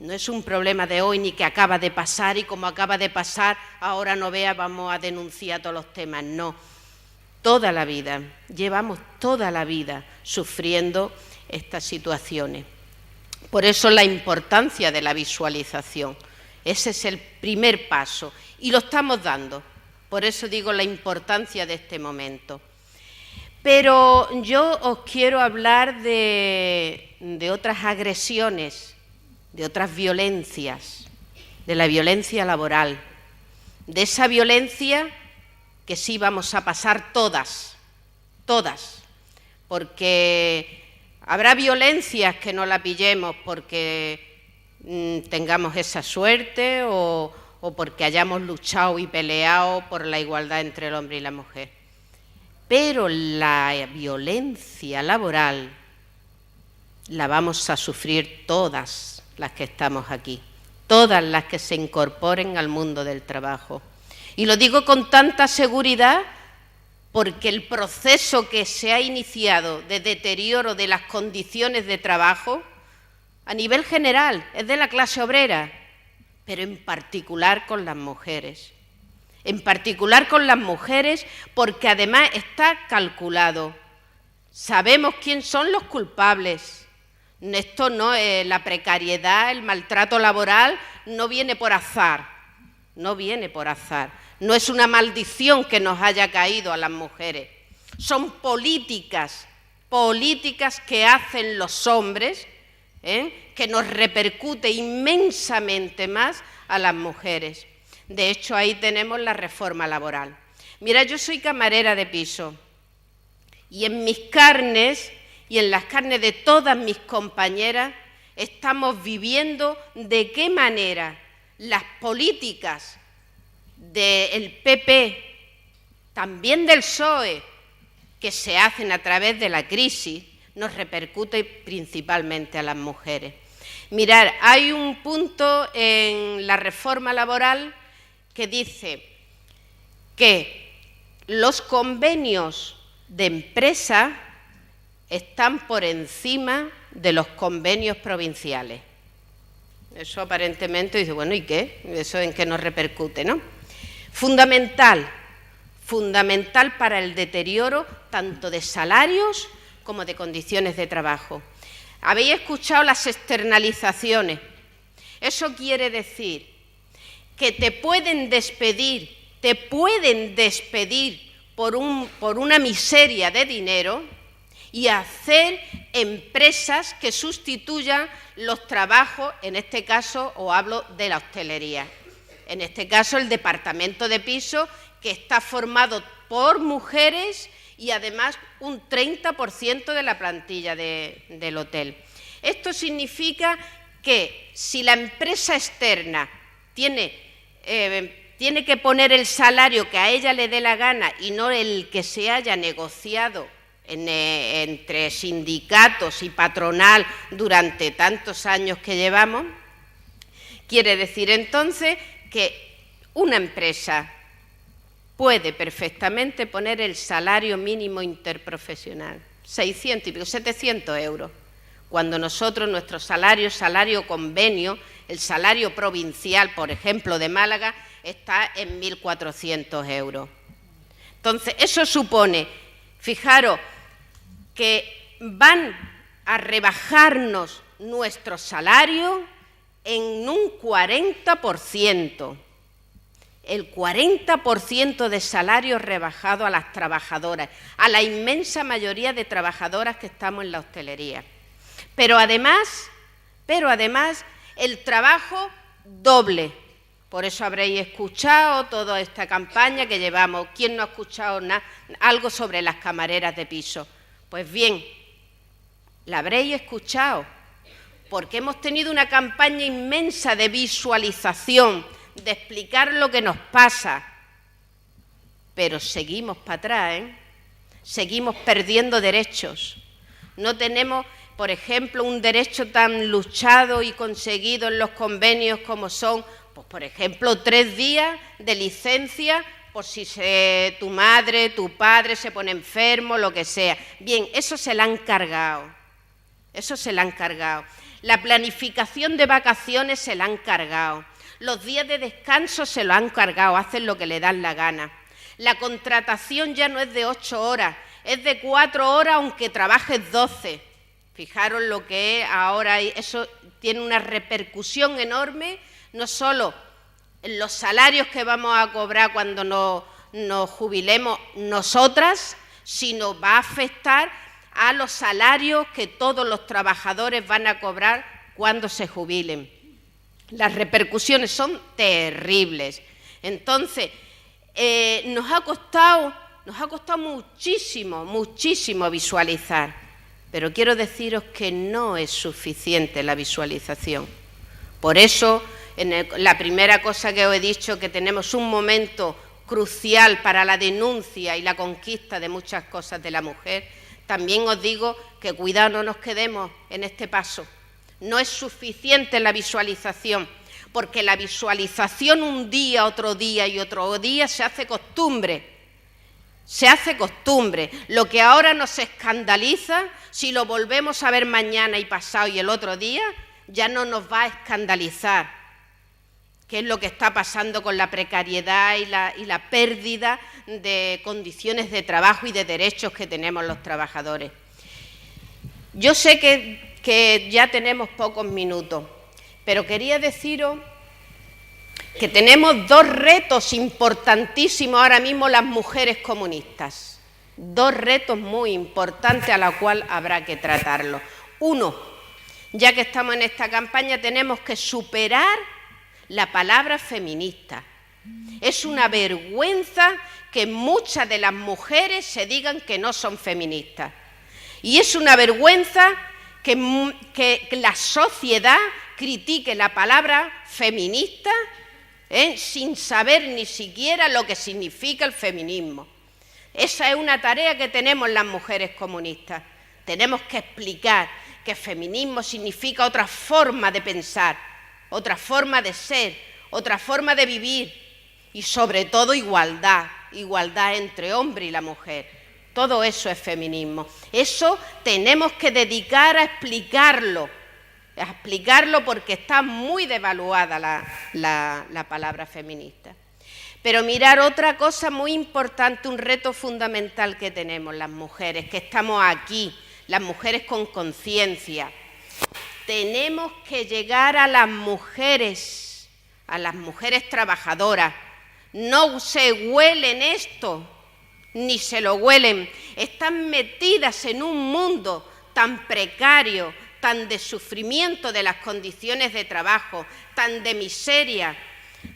S8: no es un problema de hoy ni que acaba de pasar y como acaba de pasar, ahora no vea, vamos a denunciar todos los temas. No, toda la vida, llevamos toda la vida sufriendo estas situaciones. Por eso la importancia de la visualización. Ese es el primer paso y lo estamos dando. Por eso digo la importancia de este momento. Pero yo os quiero hablar de otras agresiones, de otras violencias, de la violencia laboral, de esa violencia que sí vamos a pasar todas, porque habrá violencias que no la pillemos porque tengamos esa suerte o porque hayamos luchado y peleado por la igualdad entre el hombre y la mujer. Pero la violencia laboral la vamos a sufrir todas las que estamos aquí, todas las que se incorporen al mundo del trabajo. Y lo digo con tanta seguridad porque el proceso que se ha iniciado de deterioro de las condiciones de trabajo a nivel general es de la clase obrera, pero en particular con las mujeres. En particular con las mujeres porque además está calculado. Sabemos quién son los culpables. Esto no es la precariedad, el maltrato laboral, no viene por azar, no viene por azar. No es una maldición que nos haya caído a las mujeres. Son políticas que hacen los hombres, que nos repercute inmensamente más a las mujeres. De hecho, ahí tenemos la reforma laboral. Mira, yo soy camarera de piso y en mis carnes y en las carnes de todas mis compañeras estamos viviendo de qué manera las políticas del PP, también del PSOE, que se hacen a través de la crisis, nos repercute principalmente a las mujeres. Mirad, hay un punto en la reforma laboral que dice que los convenios de empresa están por encima de los convenios provinciales. Eso aparentemente dice, bueno, ¿y qué? ¿Eso en qué nos repercute, no? Fundamental para el deterioro tanto de salarios como de condiciones de trabajo. Habéis escuchado las externalizaciones. Eso quiere decir que te pueden despedir por una miseria de dinero y hacer empresas que sustituyan los trabajos, en este caso os hablo de la hostelería, en este caso el departamento de piso, que está formado por mujeres y además un 30% de la plantilla del hotel. Esto significa que si la empresa externa tiene que poner el salario que a ella le dé la gana y no el que se haya negociado entre sindicatos y patronal durante tantos años que llevamos, quiere decir entonces que una empresa puede perfectamente poner el salario mínimo interprofesional, 600 y pico, 700 euros, cuando nosotros, nuestro salario convenio, el salario provincial, por ejemplo, de Málaga, está en 1.400 euros. Entonces, eso supone, fijaros, que van a rebajarnos nuestro salario en un 40%. El 40% de salario rebajado a las trabajadoras, a la inmensa mayoría de trabajadoras que estamos en la hostelería. Pero además, el trabajo doble. Por eso habréis escuchado toda esta campaña que llevamos. ¿Quién no ha escuchado algo sobre las camareras de piso? Pues bien, la habréis escuchado, porque hemos tenido una campaña inmensa de visualización, de explicar lo que nos pasa, pero seguimos para atrás, seguimos perdiendo derechos. No tenemos, por ejemplo, un derecho tan luchado y conseguido en los convenios como son, pues, por ejemplo, 3 días de licencia por si tu madre, tu padre se pone enfermo, lo que sea. Bien, eso se la han cargado, La planificación de vacaciones se la han cargado. Los días de descanso se lo han cargado, hacen lo que le dan la gana. La contratación ya no es de 8 horas, es de 4 horas aunque trabajes 12. Fijaros lo que es ahora, eso tiene una repercusión enorme, no solo en los salarios que vamos a cobrar cuando nos jubilemos nosotras, sino va a afectar a los salarios que todos los trabajadores van a cobrar cuando se jubilen. Las repercusiones son terribles. Entonces, nos ha costado muchísimo visualizar, pero quiero deciros que no es suficiente la visualización. Por eso, la primera cosa que os he dicho, que tenemos un momento crucial para la denuncia y la conquista de muchas cosas de la mujer, también os digo que cuidado, no nos quedemos en este paso. No es suficiente la visualización, porque la visualización un día, otro día y otro día se hace costumbre. Lo que ahora nos escandaliza, si lo volvemos a ver mañana y pasado y el otro día, ya no nos va a escandalizar. ¿Qué es lo que está pasando con la precariedad y la pérdida de condiciones de trabajo y de derechos que tenemos los trabajadores? Yo sé que ya tenemos pocos minutos, pero quería deciros que tenemos 2 retos importantísimos ahora mismo las mujeres comunistas. 2 retos muy importantes a los cuales habrá que tratarlos. Uno, ya que estamos en esta campaña, tenemos que superar la palabra feminista. Es una vergüenza que muchas de las mujeres se digan que no son feministas. Y es una vergüenza que la sociedad critique la palabra feminista sin saber ni siquiera lo que significa el feminismo. Esa es una tarea que tenemos las mujeres comunistas. Tenemos que explicar que feminismo significa otra forma de pensar, otra forma de ser, otra forma de vivir y sobre todo igualdad entre hombre y la mujer. Todo eso es feminismo. Eso tenemos que dedicar a explicarlo porque está muy devaluada la palabra feminista. Pero mirar otra cosa muy importante, un reto fundamental que tenemos las mujeres, que estamos aquí, las mujeres con conciencia. Tenemos que llegar a las mujeres trabajadoras. No se huelen esto, ni se lo huelen. Están metidas en un mundo tan precario, tan de sufrimiento de las condiciones de trabajo, tan de miseria,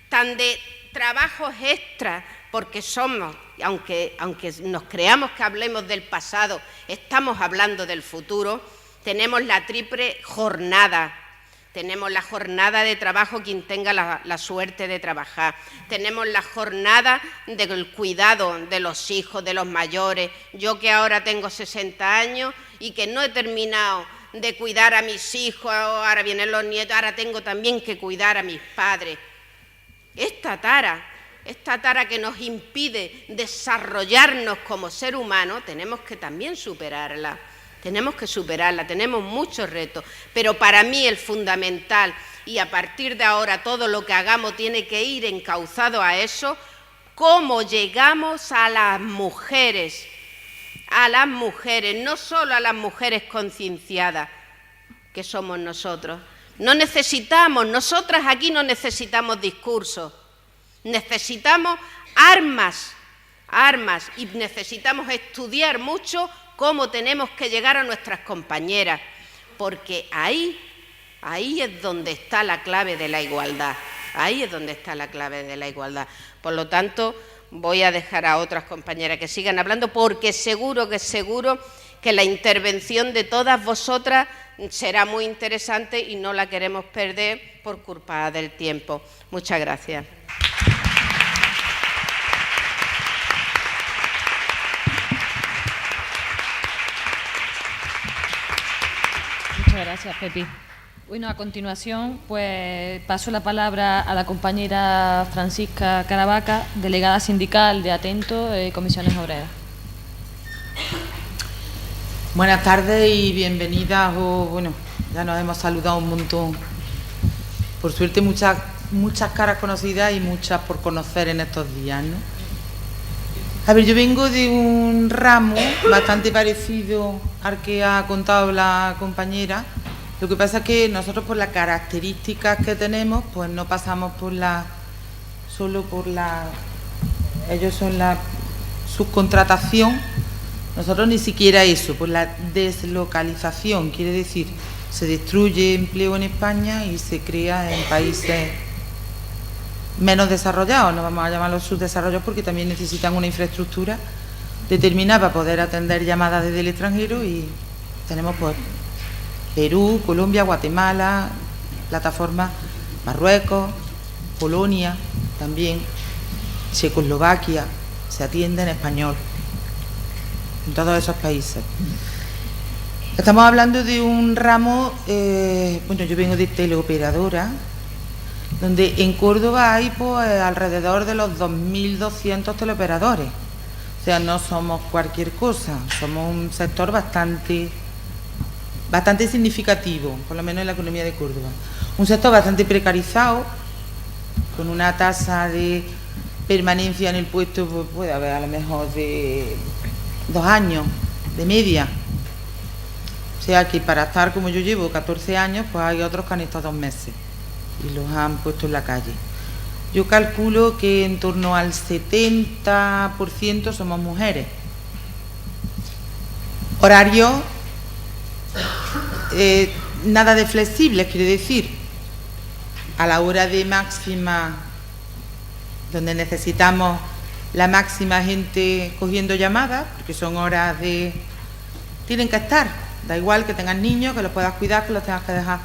S8: tan de trabajos extras, porque somos, aunque nos creamos que hablemos del pasado, estamos hablando del futuro. Tenemos la triple jornada. Tenemos la jornada de trabajo quien tenga la suerte de trabajar. Tenemos la jornada del cuidado de los hijos, de los mayores. Yo que ahora tengo 60 años y que no he terminado de cuidar a mis hijos, ahora vienen los nietos, ahora tengo también que cuidar a mis padres. Esta tara que nos impide desarrollarnos como ser humano, tenemos que también superarla. Tenemos muchos retos, pero para mí el fundamental, y a partir de ahora todo lo que hagamos tiene que ir encauzado a eso, cómo llegamos a las mujeres, no solo a las mujeres concienciadas, que somos nosotros. Nosotras aquí no necesitamos discursos, necesitamos armas, y necesitamos estudiar mucho cómo tenemos que llegar a nuestras compañeras, porque ahí es donde está la clave de la igualdad, Por lo tanto, voy a dejar a otras compañeras que sigan hablando, porque seguro que la intervención de todas vosotras será muy interesante y no la queremos perder por culpa del tiempo. Muchas gracias.
S3: Muchas gracias, Pepi. Bueno, a continuación, pues paso la palabra a la compañera Francisca Caravaca, delegada sindical de Atento, Comisiones Obreras.
S9: Buenas tardes y bienvenidas. Ya nos hemos saludado un montón. Por suerte, muchas caras conocidas y muchas por conocer en estos días, ¿no? A ver, yo vengo de un ramo bastante parecido al que ha contado la compañera. Lo que pasa es que nosotros, por las características que tenemos, pues no pasamos ellos son la subcontratación, nosotros ni siquiera eso, por la deslocalización, quiere decir, se destruye empleo en España y se crea en países menos desarrollados, no vamos a llamarlos subdesarrollados porque también necesitan una infraestructura determinada para poder atender llamadas desde el extranjero, y tenemos pues Perú, Colombia, Guatemala, plataforma Marruecos, Polonia, también Checoslovaquia, se atiende en español en todos esos países. Estamos hablando de un ramo, yo vengo de teleoperadora, donde en Córdoba hay pues alrededor de los 2.200 teleoperadores. O sea, no somos cualquier cosa, somos un sector bastante significativo, por lo menos en la economía de Córdoba. Un sector bastante precarizado, con una tasa de permanencia en el puesto, pues puede haber a lo mejor de 2 años de media. O sea que para estar como yo llevo 14 años, pues hay otros que han estado 2 meses y los han puesto en la calle. Yo calculo que en torno al 70% somos mujeres. Horario, nada de flexibles, quiere decir, a la hora de máxima, donde necesitamos la máxima gente cogiendo llamadas, porque son horas de... tienen que estar, da igual que tengas niños, que los puedas cuidar, que los tengas que dejar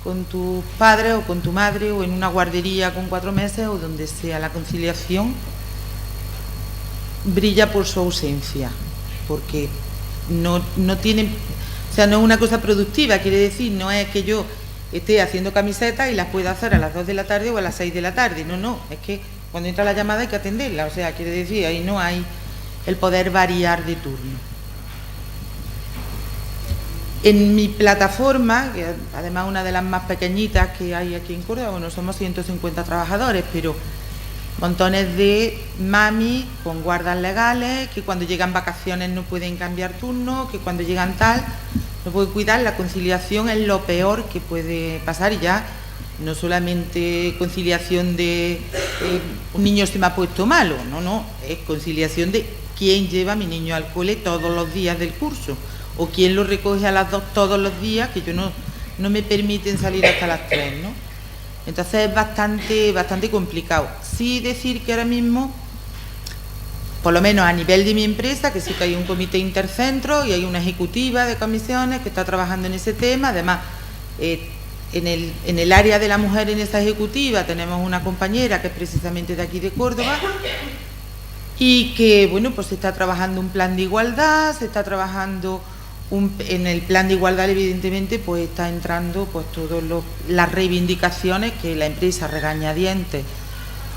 S9: con tus padres o con tu madre o en una guardería con 4 meses o donde sea. La conciliación brilla por su ausencia, porque no tienen, o sea, no es una cosa productiva, quiere decir, no es que yo esté haciendo camisetas y las pueda hacer a las 2 de la tarde o a las 6 de la tarde, no, es que cuando entra la llamada hay que atenderla, o sea, quiere decir, ahí no hay el poder variar de turno. En mi plataforma, que además una de las más pequeñitas que hay aquí en Córdoba, bueno, somos 150 trabajadores, pero montones de mami con guardas legales, que cuando llegan vacaciones no pueden cambiar turno, que cuando llegan tal, no pueden cuidar. La conciliación es lo peor que puede pasar, y ya no solamente conciliación de un niño se me ha puesto malo, no, es conciliación de quién lleva a mi niño al cole todos los días del curso, o quién lo recoge a las 2 todos los días, que yo no me permiten salir hasta las 3, ¿no? Entonces es bastante complicado. Sí decir que ahora mismo, por lo menos a nivel de mi empresa, que sí que hay un comité intercentro y hay una ejecutiva de comisiones que está trabajando en ese tema. Además, en el área de la mujer en esa ejecutiva tenemos una compañera que es precisamente de aquí de Córdoba, y que, bueno, pues se está trabajando un plan de igualdad, se está trabajando en el plan de igualdad, evidentemente, pues está entrando pues todas las reivindicaciones que la empresa regañadientes,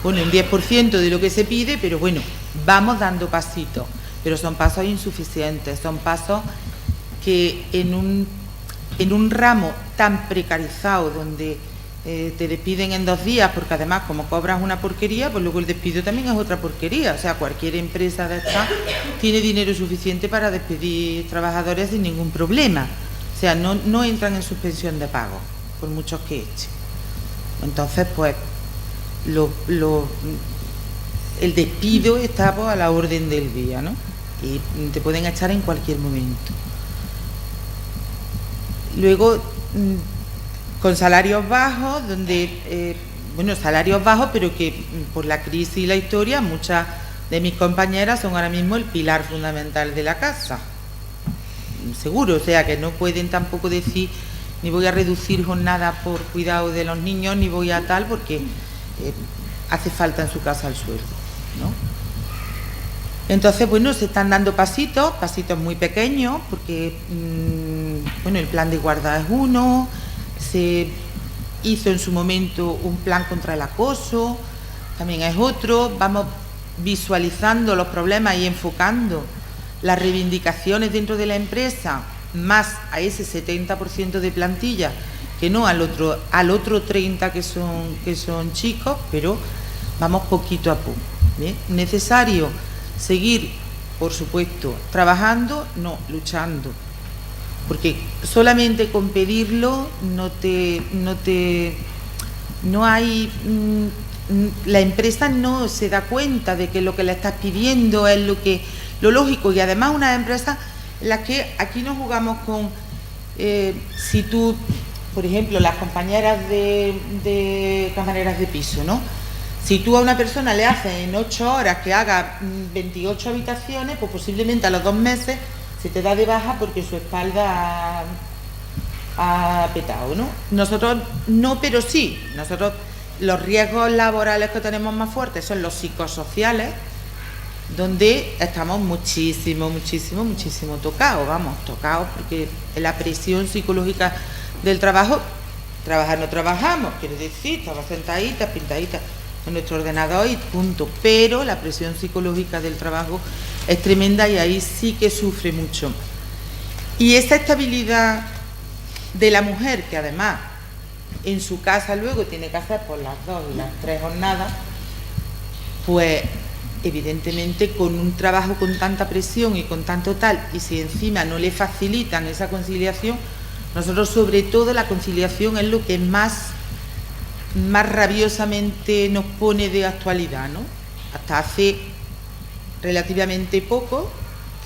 S9: bueno, un 10% de lo que se pide, pero bueno, vamos dando pasitos, pero son pasos insuficientes, son pasos que en un ramo tan precarizado, donde te despiden en 2 días, porque además como cobras una porquería, pues luego el despido también es otra porquería. O sea, cualquier empresa de esta tiene dinero suficiente para despedir trabajadores sin ningún problema. O sea, no entran en suspensión de pago, por muchos que echen. Entonces, pues, el despido está pues, a la orden del día, ¿no? Y te pueden echar en cualquier momento. Luego, con salarios bajos, donde, salarios bajos, pero que por la crisis y la historia, muchas de mis compañeras son ahora mismo el pilar fundamental de la casa. Seguro, o sea, que no pueden tampoco decir, ni voy a reducir jornada por cuidado de los niños, ni voy a tal, porque hace falta en su casa el sueldo, ¿no? Entonces, bueno, se están dando pasitos muy pequeños, porque, el plan de igualdad es uno, se hizo en su momento un plan contra el acoso, también es otro, vamos visualizando los problemas y enfocando las reivindicaciones dentro de la empresa, más a ese 70% de plantilla, que no al otro 30% que son chicos, pero vamos poquito a poco, ¿bien? Necesario seguir, por supuesto, trabajando, no, luchando, porque solamente con pedirlo la empresa no se da cuenta de que lo que le estás pidiendo es lo lógico, y además una empresa en la que aquí no jugamos con si tú, por ejemplo, las compañeras de camareras de piso, ¿no? Si tú a una persona le haces en 8 horas que haga 28 habitaciones, pues posiblemente a los 2 meses se te da de baja porque su espalda ha petado, ¿no? Nosotros no, pero sí. Nosotros los riesgos laborales que tenemos más fuertes son los psicosociales, donde estamos muchísimo tocados porque la presión psicológica del trabajo, trabajar no trabajamos, quiere decir, estamos sentaditas, pintaditas en nuestro ordenador y punto, pero la presión psicológica del trabajo es tremenda y ahí sí que sufre mucho. Y esa estabilidad de la mujer, que además en su casa luego tiene que hacer por las 2 y las 3 jornadas, pues evidentemente con un trabajo con tanta presión y con tanto tal, y si encima no le facilitan esa conciliación, nosotros sobre todo la conciliación es lo que más rabiosamente nos pone de actualidad, ¿no? Hasta hace relativamente poco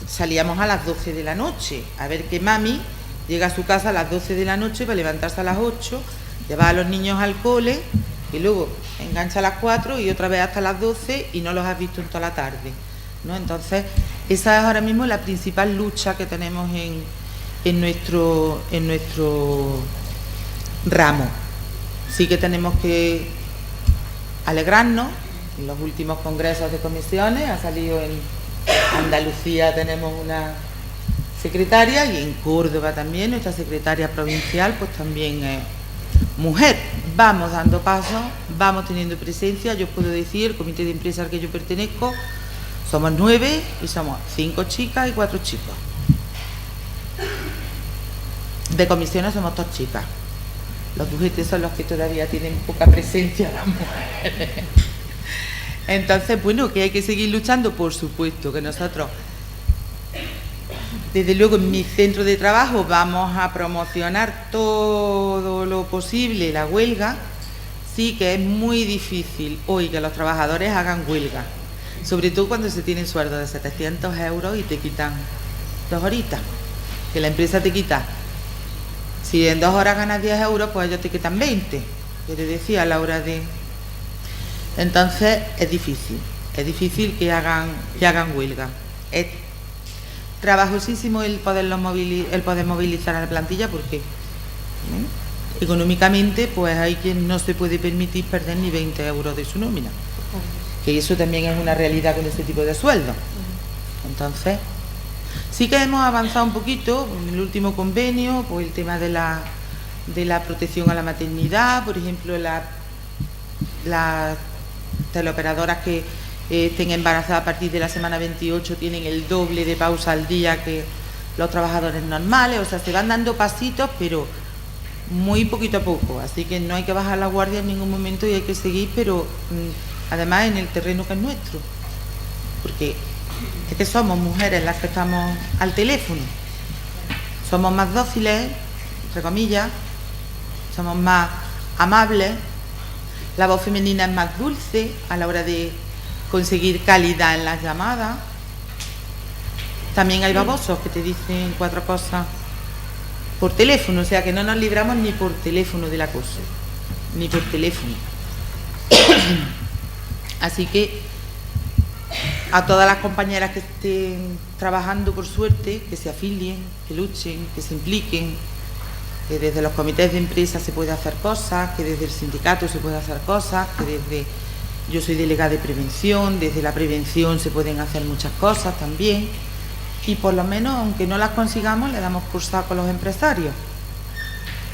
S9: salíamos a las 12 de la noche, a ver que mami llega a su casa a las 12 de la noche para levantarse a las 8, llevar a los niños al cole y luego engancha a las 4 y otra vez hasta las 12 y no los has visto en toda la tarde, ¿no? Entonces, esa es ahora mismo la principal lucha que tenemos en nuestro ramo. Sí que tenemos que alegrarnos. En los últimos congresos de comisiones ha salido en Andalucía, tenemos una secretaria, y en Córdoba también nuestra secretaria provincial pues también es mujer. Vamos dando pasos, vamos teniendo presencia. Yo puedo decir, el comité de empresa al que yo pertenezco, somos 9 y somos 5 chicas y 4 chicos. De comisiones somos 2 chicas. Los bujetes son los que todavía tienen poca presencia las mujeres. Entonces, bueno, que hay que seguir luchando, por supuesto, que nosotros, desde luego en mi centro de trabajo, vamos a promocionar todo lo posible la huelga. Sí que es muy difícil hoy que los trabajadores hagan huelga, sobre todo cuando se tienen sueldo de 700 euros y te quitan 2 horitas, que la empresa te quita. Si en 2 horas ganas 10 euros, pues ellos te quitan 20, yo le decía a la hora de... Entonces es difícil que hagan huelga. Es trabajosísimo el poder movilizar a la plantilla, porque económicamente pues hay quien no se puede permitir perder ni 20 euros de su nómina, que eso también es una realidad con ese tipo de sueldo. Entonces sí que hemos avanzado un poquito en el último convenio, pues el tema de la protección a la maternidad, por ejemplo, las teleoperadoras que estén embarazadas a partir de la semana 28 tienen el doble de pausa al día que los trabajadores normales. O sea, se van dando pasitos, pero muy poquito a poco, así que no hay que bajar la guardia en ningún momento y hay que seguir, pero además en el terreno que es nuestro, porque es que somos mujeres las que estamos al teléfono, somos más dóciles, entre comillas, somos más amables, la voz femenina es más dulce a la hora de conseguir calidad en las llamadas. También hay babosos que te dicen 4 cosas por teléfono, o sea que no nos libramos ni por teléfono del acoso, ni por teléfono. Así que a todas las compañeras que estén trabajando, por suerte, que se afilien, que luchen, que se impliquen, que desde los comités de empresa se puede hacer cosas, que desde el sindicato se puede hacer cosas, que desde... Yo soy delegada de prevención, desde la prevención se pueden hacer muchas cosas también, y por lo menos, aunque no las consigamos, le damos por saco a los empresarios.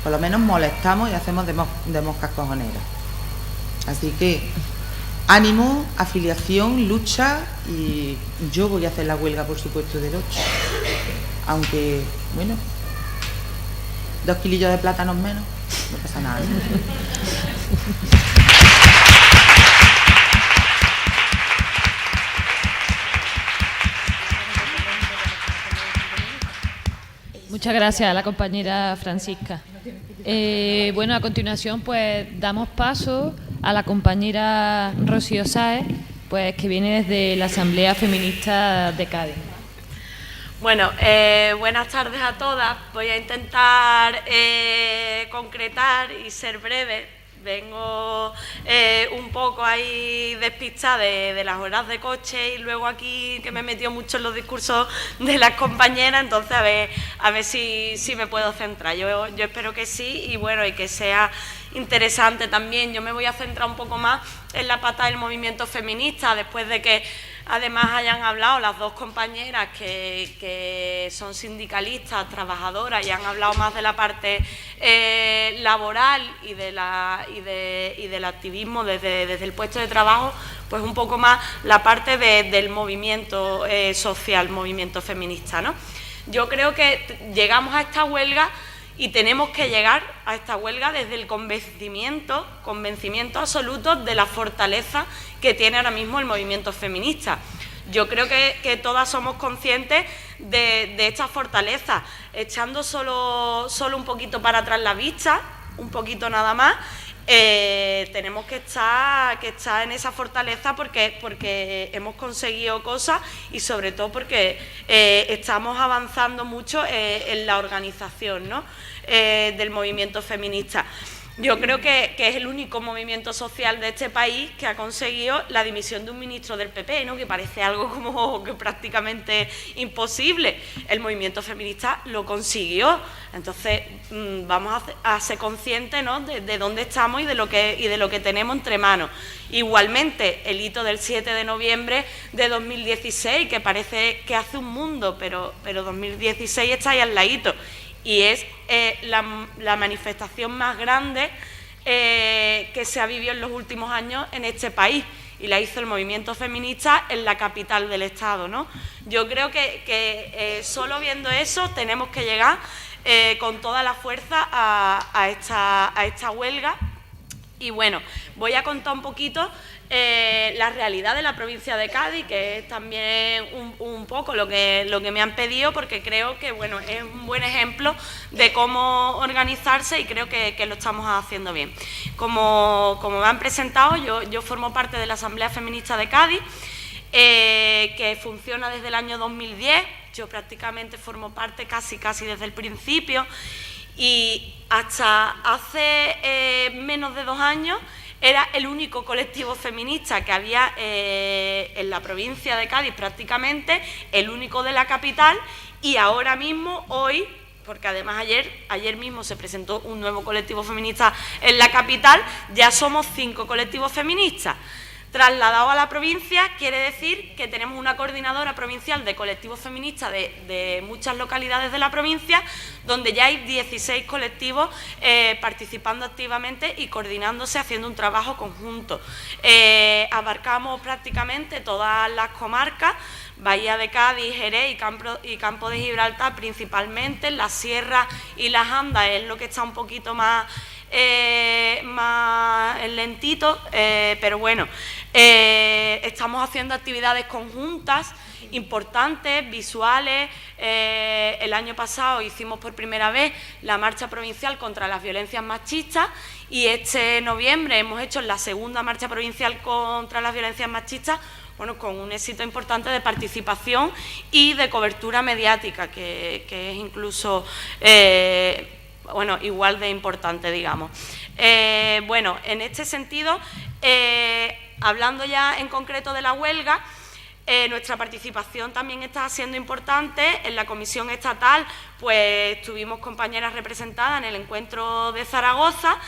S9: Por lo menos molestamos y hacemos de moscas cojoneras. Así que ánimo, afiliación, lucha, y yo voy a hacer la huelga, por supuesto, del 8. Aunque, bueno, 2 kilillos de plátanos menos, no pasa nada, ¿no?
S3: Muchas gracias a la compañera Francisca. Bueno, a continuación pues damos paso a la compañera Rocío Sáez, pues que viene desde la Asamblea Feminista de Cádiz.
S10: Bueno, buenas tardes a todas. Voy a intentar concretar y ser breve. Vengo un poco ahí despistada de las horas de coche y luego aquí que me he metido mucho en los discursos de las compañeras, entonces a ver si me puedo centrar. Yo espero que sí, y bueno, y que sea interesante también. Yo me voy a centrar un poco más en la pata del movimiento feminista, después de que además hayan hablado las 2 compañeras que son sindicalistas, trabajadoras, y han hablado más de la parte laboral y del activismo desde el puesto de trabajo, pues un poco más la parte del movimiento social, movimiento feminista, ¿no? Yo creo que llegamos a esta huelga y tenemos que llegar a esta huelga desde el convencimiento absoluto de la fortaleza que tiene ahora mismo el movimiento feminista. Yo creo que todas somos conscientes de esta fortaleza, echando solo un poquito para atrás la vista, un poquito nada más. Tenemos que estar en esa fortaleza porque hemos conseguido cosas y sobre todo porque estamos avanzando mucho en la organización, ¿no? Del movimiento feminista. Yo creo que es el único movimiento social de este país que ha conseguido la dimisión de un ministro del PP, ¿no? Que parece algo como que prácticamente imposible. El movimiento feminista lo consiguió. Entonces vamos a ser conscientes, ¿no? de dónde estamos y de lo que tenemos entre manos. Igualmente, el hito del 7 de noviembre de 2016, que parece que hace un mundo, pero 2016 está ahí al ladito. Y es la manifestación más grande que se ha vivido en los últimos años en este país, y la hizo el movimiento feminista en la capital del Estado, ¿no? Yo creo que solo viendo eso tenemos que llegar con toda la fuerza a esta huelga. Y bueno, voy a contar un poquito la realidad de la provincia de Cádiz, que es también un poco lo que me han pedido, porque creo que bueno, es un buen ejemplo de cómo organizarse y creo que lo estamos haciendo bien. Como me han presentado, yo formo parte de la Asamblea Feminista de Cádiz, que funciona desde el año 2010. Yo prácticamente formo parte casi desde el principio, y hasta hace menos de 2 años era el único colectivo feminista que había en la provincia de Cádiz, prácticamente el único de la capital, y ahora mismo, hoy, porque además ayer mismo se presentó un nuevo colectivo feminista en la capital, ya somos 5 colectivos feministas. Trasladado a la provincia quiere decir que tenemos una coordinadora provincial de colectivos feministas de muchas localidades de la provincia, donde ya hay 16 colectivos participando activamente y coordinándose, haciendo un trabajo conjunto. Abarcamos prácticamente todas las comarcas, Bahía de Cádiz, Jerez y Campo de Gibraltar principalmente. La Sierra y las Andas es lo que está un poquito más lentito, pero bueno, estamos haciendo actividades conjuntas importantes, visuales. El año pasado hicimos por primera vez la marcha provincial contra las violencias machistas y este noviembre hemos hecho la segunda marcha provincial contra las violencias machistas, bueno, con un éxito importante de participación y de cobertura mediática, que es incluso bueno, igual de importante, digamos. Bueno, en este sentido, hablando ya en concreto de la huelga, nuestra participación también está siendo importante. En la comisión estatal, pues tuvimos compañeras representadas en el encuentro de Zaragoza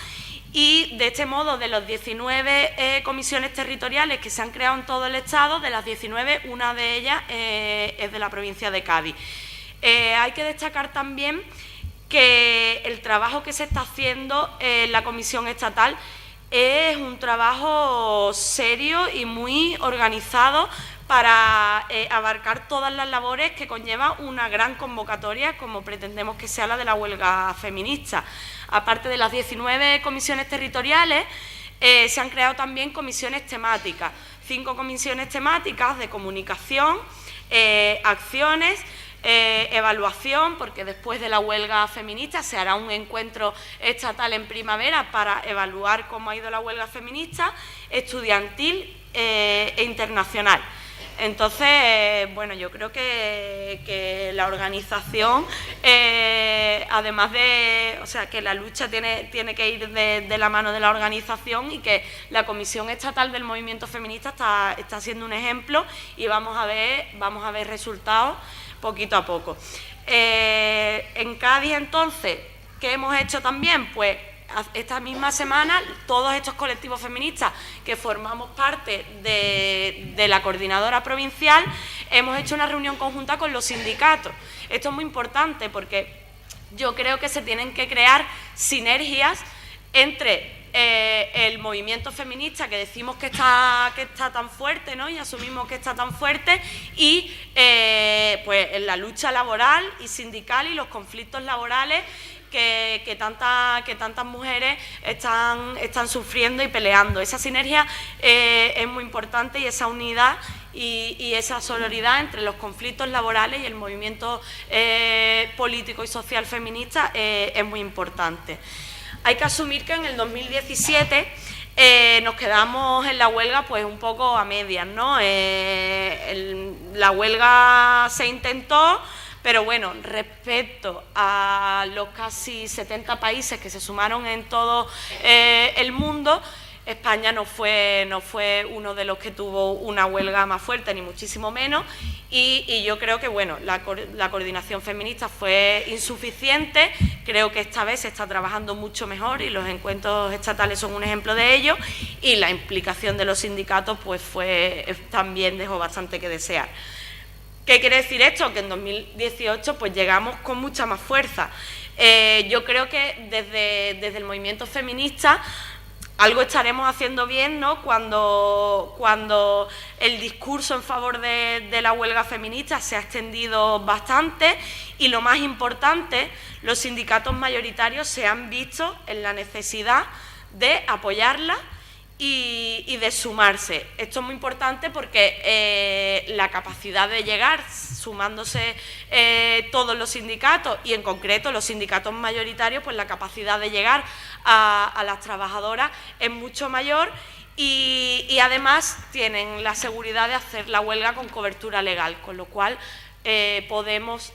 S10: y de este modo, de los 19 comisiones territoriales que se han creado en todo el Estado, de las 19, una de ellas es de la provincia de Cádiz. Hay que destacar también que el trabajo que se está haciendo en la comisión estatal es un trabajo serio y muy organizado para abarcar todas las labores que conlleva una gran convocatoria, como pretendemos que sea la de la huelga feminista. Aparte de las 19 comisiones territoriales, se han creado también comisiones temáticas, 5 comisiones temáticas de comunicación, acciones, evaluación, porque después de la huelga feminista se hará un encuentro estatal en primavera para evaluar cómo ha ido la huelga feminista, estudiantil e internacional. Entonces, bueno, yo creo que la organización, además de, o sea, que la lucha tiene que ir de la mano de la organización y que la Comisión Estatal del Movimiento Feminista está siendo un ejemplo y vamos a ver resultados poquito a poco. En Cádiz, entonces, ¿qué hemos hecho también? Pues esta misma semana, todos estos colectivos feministas que formamos parte de la coordinadora provincial, hemos hecho una reunión conjunta con los sindicatos. Esto es muy importante porque yo creo que se tienen que crear sinergias entre el movimiento feminista, que decimos que está tan fuerte, ¿no? Y asumimos que está tan fuerte, y pues en la lucha laboral y sindical y los conflictos laborales que tantas mujeres están sufriendo y peleando. Esa sinergia es muy importante, y esa unidad y esa solidaridad entre los conflictos laborales y el movimiento político y social feminista es muy importante. Hay que asumir que en el 2017 nos quedamos en la huelga pues un poco a medias, ¿no? La huelga se intentó, pero bueno, respecto a los casi 70 países que se sumaron en todo el mundo, España no fue uno de los que tuvo una huelga más fuerte, ni muchísimo menos, y yo creo que bueno, la coordinación feminista fue insuficiente. Creo que esta vez se está trabajando mucho mejor y los encuentros estatales son un ejemplo de ello, y la implicación de los sindicatos pues también dejó bastante que desear. ¿Qué quiere decir esto? Que en 2018 pues llegamos con mucha más fuerza. Yo creo que desde el movimiento feminista algo estaremos haciendo bien, ¿no? Cuando el discurso en favor de la huelga feminista se ha extendido bastante, y lo más importante, los sindicatos mayoritarios se han visto en la necesidad de apoyarla y de sumarse. Esto es muy importante porque la capacidad de llegar, sumándose todos los sindicatos, y en concreto los sindicatos mayoritarios, pues la capacidad de llegar a las trabajadoras es mucho mayor, y además tienen la seguridad de hacer la huelga con cobertura legal, con lo cual podemos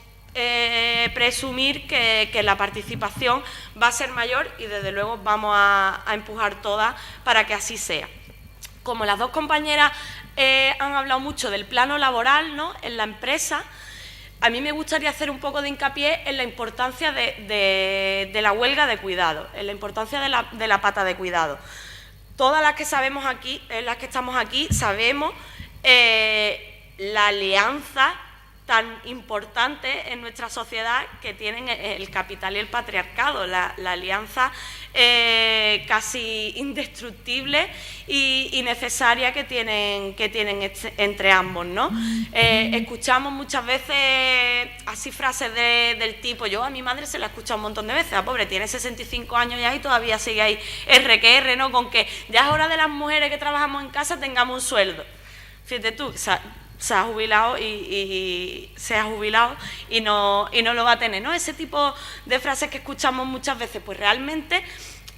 S10: presumir que la participación va a ser mayor, y desde luego vamos a empujar todas para que así sea. Como las dos compañeras han hablado mucho del plano laboral, ¿no?, en la empresa, a mí me gustaría hacer un poco de hincapié en la importancia de la huelga de cuidado, en la importancia de la pata de cuidado. todas las que sabemos aquí, las que estamos aquí, sabemos la alianza tan importante en nuestra sociedad que tienen el capital y el patriarcado, la alianza casi indestructible y necesaria que tienen entre ambos, ¿no? Escuchamos muchas veces así frases del tipo, yo a mi madre se la he escuchado un montón de veces, la pobre tiene 65 años ya y todavía sigue ahí R, ¿no? Con que ya es hora de las mujeres que trabajamos en casa tengamos un sueldo. Fíjate tú, se ha jubilado y no lo va a tener, ¿no? Ese tipo de frases que escuchamos muchas veces, pues realmente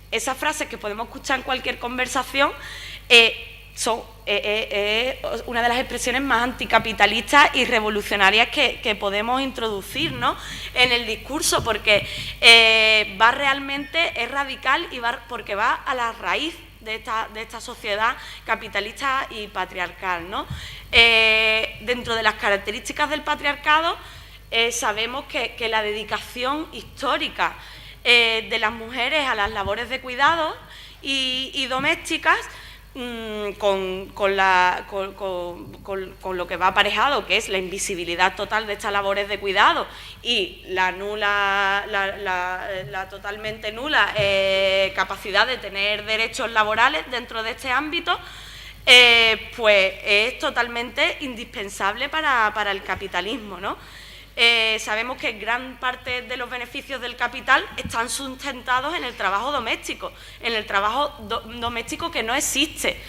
S10: esas frases que podemos escuchar en cualquier conversación son una de las expresiones más anticapitalistas y revolucionarias que podemos introducir, ¿no?, en el discurso, porque es radical y porque va a la raíz de esta sociedad capitalista y patriarcal, ¿no? Dentro de las características del patriarcado sabemos que la dedicación histórica de las mujeres a las labores de cuidado y domésticas, con lo que va aparejado, que es la invisibilidad total de estas labores de cuidado y la totalmente nula capacidad de tener derechos laborales dentro de este ámbito, pues es totalmente indispensable para el capitalismo, ¿no? Sabemos que gran parte de los beneficios del capital están sustentados en el trabajo doméstico, doméstico que no existe.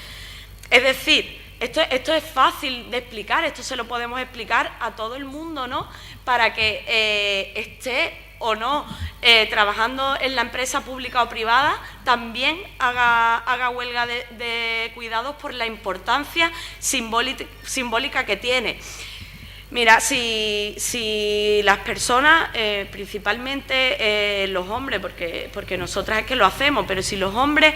S10: Es decir, esto es fácil de explicar, esto se lo podemos explicar a todo el mundo, ¿no?, para que esté o no trabajando en la empresa pública o privada, también haga huelga de cuidados por la importancia simbólica que tiene. Mira, si las personas, principalmente los hombres, porque nosotras es que lo hacemos, pero si los hombres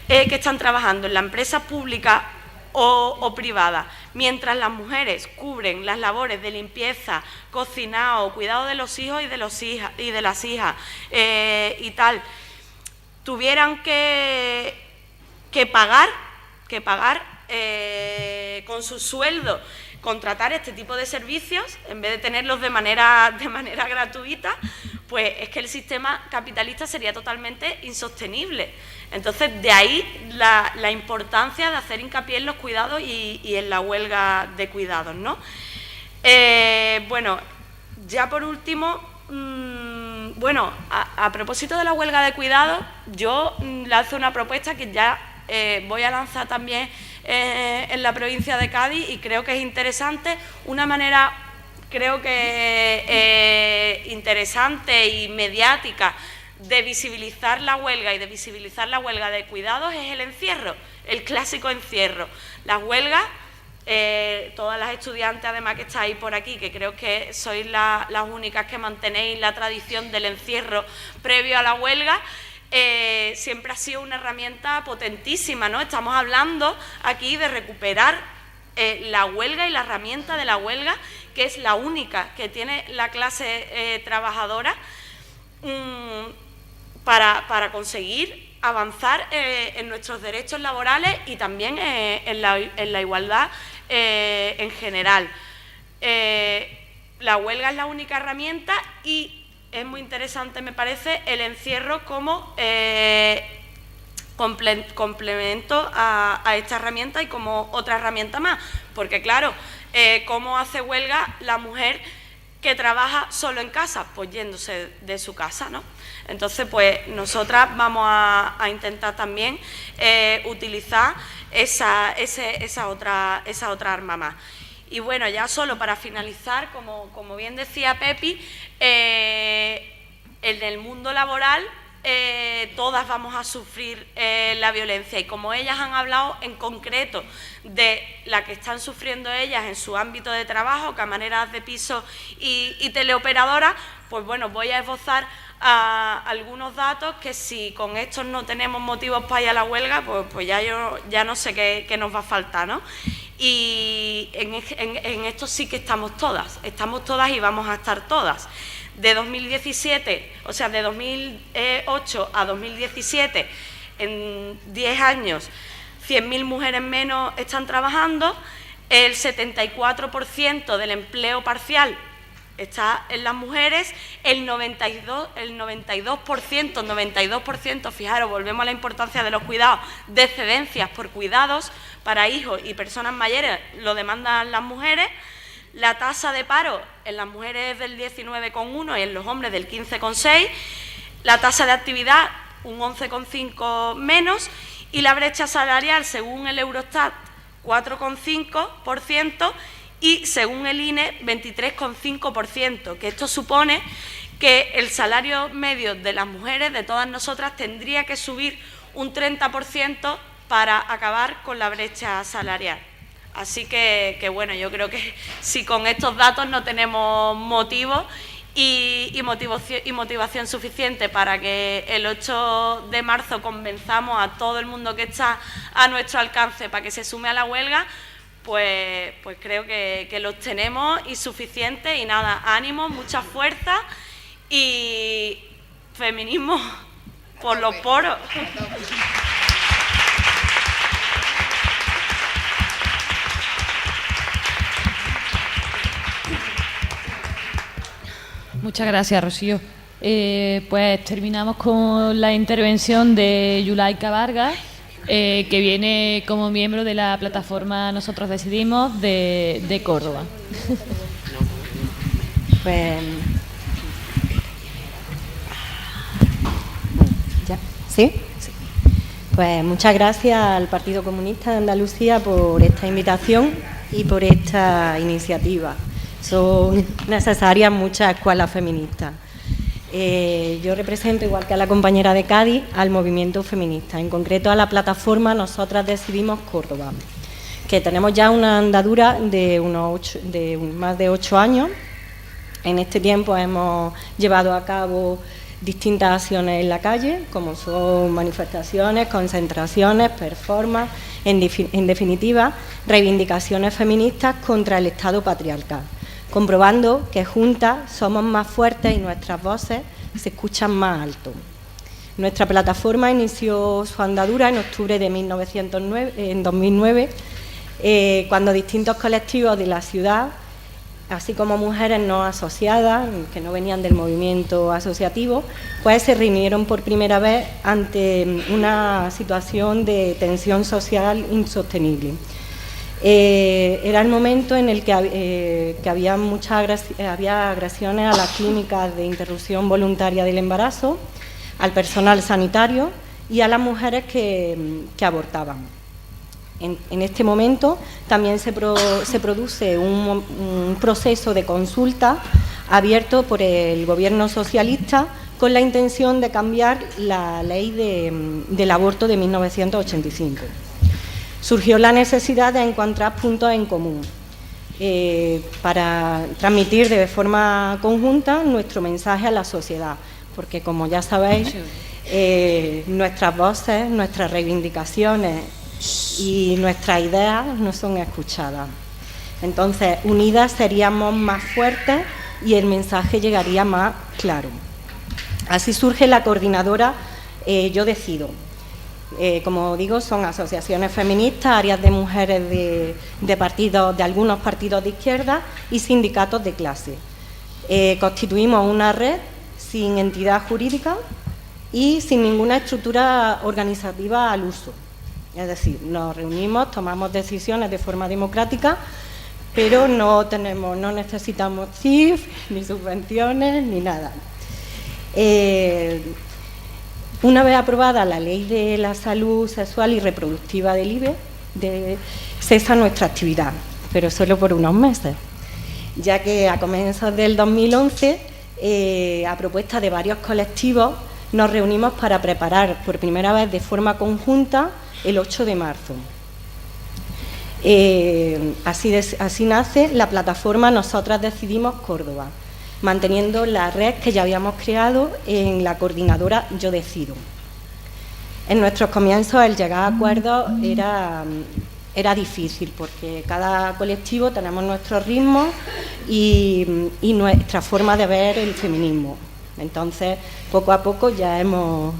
S10: que están trabajando en la empresa pública o privada, mientras las mujeres cubren las labores de limpieza, cocinado, cuidado de los hijos y de las hijas y tal, tuvieran que pagar con su sueldo, contratar este tipo de servicios, en vez de tenerlos de manera gratuita, pues es que el sistema capitalista sería totalmente insostenible. Entonces, de ahí la importancia de hacer hincapié en los cuidados y en la huelga de cuidados, ¿no? Bueno, ya por último, a propósito de la huelga de cuidados, yo lanzo una propuesta que ya voy a lanzar también en la provincia de Cádiz y creo que es interesante, una manera creo que interesante y mediática de visibilizar la huelga y de visibilizar la huelga de cuidados es el encierro, el clásico encierro. Las huelgas, todas las estudiantes además que estáis por aquí, que creo que sois las únicas que mantenéis la tradición del encierro previo a la huelga, siempre ha sido una herramienta potentísima, ¿no? Estamos hablando aquí de recuperar la huelga y la herramienta de la huelga, que es la única que tiene la clase trabajadora para conseguir avanzar en nuestros derechos laborales y también en la igualdad en general. La huelga es la única herramienta y es muy interesante, me parece, el encierro como complemento a esta herramienta y como otra herramienta más, porque claro, ¿cómo hace huelga la mujer que trabaja solo en casa? Pues yéndose de su casa, ¿no? Entonces, pues nosotras vamos a intentar también utilizar esa otra arma más. Y bueno, ya solo para finalizar, como bien decía Pepi, en el mundo laboral todas vamos a sufrir la violencia y como ellas han hablado en concreto de la que están sufriendo ellas en su ámbito de trabajo, camareras de piso y teleoperadoras, pues bueno, voy a esbozar algunos datos que si con estos no tenemos motivos para ir a la huelga, pues ya no sé qué nos va a faltar, ¿no? Y en esto sí que estamos todas y vamos a estar todas. De 2017, o sea, de 2008 a 2017, en 10 años, 100.000 mujeres menos están trabajando, el 74% del empleo parcial está en las mujeres, el 92%, fijaros, volvemos a la importancia de los cuidados, de excedencias por cuidados para hijos y personas mayores lo demandan las mujeres. La tasa de paro en las mujeres es del 19,1 y en los hombres del 15,6, la tasa de actividad un 11,5 menos y la brecha salarial, según el Eurostat, 4,5% y según el INE, 23,5%, que esto supone que el salario medio de las mujeres, de todas nosotras, tendría que subir un 30% para acabar con la brecha salarial. Así que bueno, yo creo que si con estos datos no tenemos motivo y motivación suficiente para que el 8 de marzo convenzamos a todo el mundo que está a nuestro alcance para que se sume a la huelga, pues creo que los tenemos y suficiente. Y nada, ánimo, mucha fuerza y feminismo por los poros.
S3: Muchas gracias, Rocío. Pues terminamos con la intervención de Yulaika Vargas, que viene como miembro de la plataforma Nosotros Decidimos de Córdoba.
S11: Pues, ¿ya? ¿Sí? Sí. Pues muchas gracias al Partido Comunista de Andalucía por esta invitación y por esta iniciativa. Son necesarias muchas escuelas feministas. Yo represento, igual que a la compañera de Cádiz, al movimiento feminista, en concreto a la plataforma Nosotras Decidimos Córdoba, que tenemos ya una andadura de más de 8 años. En este tiempo hemos llevado a cabo distintas acciones en la calle, como son manifestaciones, concentraciones, performances, en definitiva, reivindicaciones feministas contra el Estado patriarcal, comprobando que juntas somos más fuertes y nuestras voces se escuchan más alto. Nuestra plataforma inició su andadura en octubre de 2009, cuando distintos colectivos de la ciudad, así como mujeres no asociadas, que no venían del movimiento asociativo, pues se reunieron por primera vez ante una situación de tensión social insostenible. Era el momento en el que había agresiones a las clínicas de interrupción voluntaria del embarazo, al personal sanitario y a las mujeres que abortaban. En este momento también se produce un proceso de consulta abierto por el Gobierno socialista con la intención de cambiar la ley del aborto de 1985. Surgió la necesidad de encontrar puntos en común para transmitir de forma conjunta nuestro mensaje a la sociedad, porque como ya sabéis, nuestras voces, nuestras reivindicaciones y nuestras ideas no son escuchadas. Entonces, unidas seríamos más fuertes y el mensaje llegaría más claro. Así surge la coordinadora Yo Decido. Como digo, son asociaciones feministas, áreas de mujeres de algunos partidos de izquierda y sindicatos de clase. Constituimos una red sin entidad jurídica y sin ninguna estructura organizativa al uso. Es decir, nos reunimos, tomamos decisiones de forma democrática, pero no necesitamos CIF, ni subvenciones, ni nada. Una vez aprobada la Ley de la Salud Sexual y Reproductiva del IBE, cesa nuestra actividad, pero solo por unos meses, ya que a comienzos del 2011, a propuesta de varios colectivos, nos reunimos para preparar por primera vez de forma conjunta el 8 de marzo. Así nace la plataforma Nosotras Decidimos Córdoba, manteniendo la red que ya habíamos creado en la coordinadora Yo Decido. En nuestros comienzos el llegar a acuerdos era difícil, porque cada colectivo tenemos nuestro ritmo y nuestra forma de ver el feminismo. Entonces, poco a poco ya hemos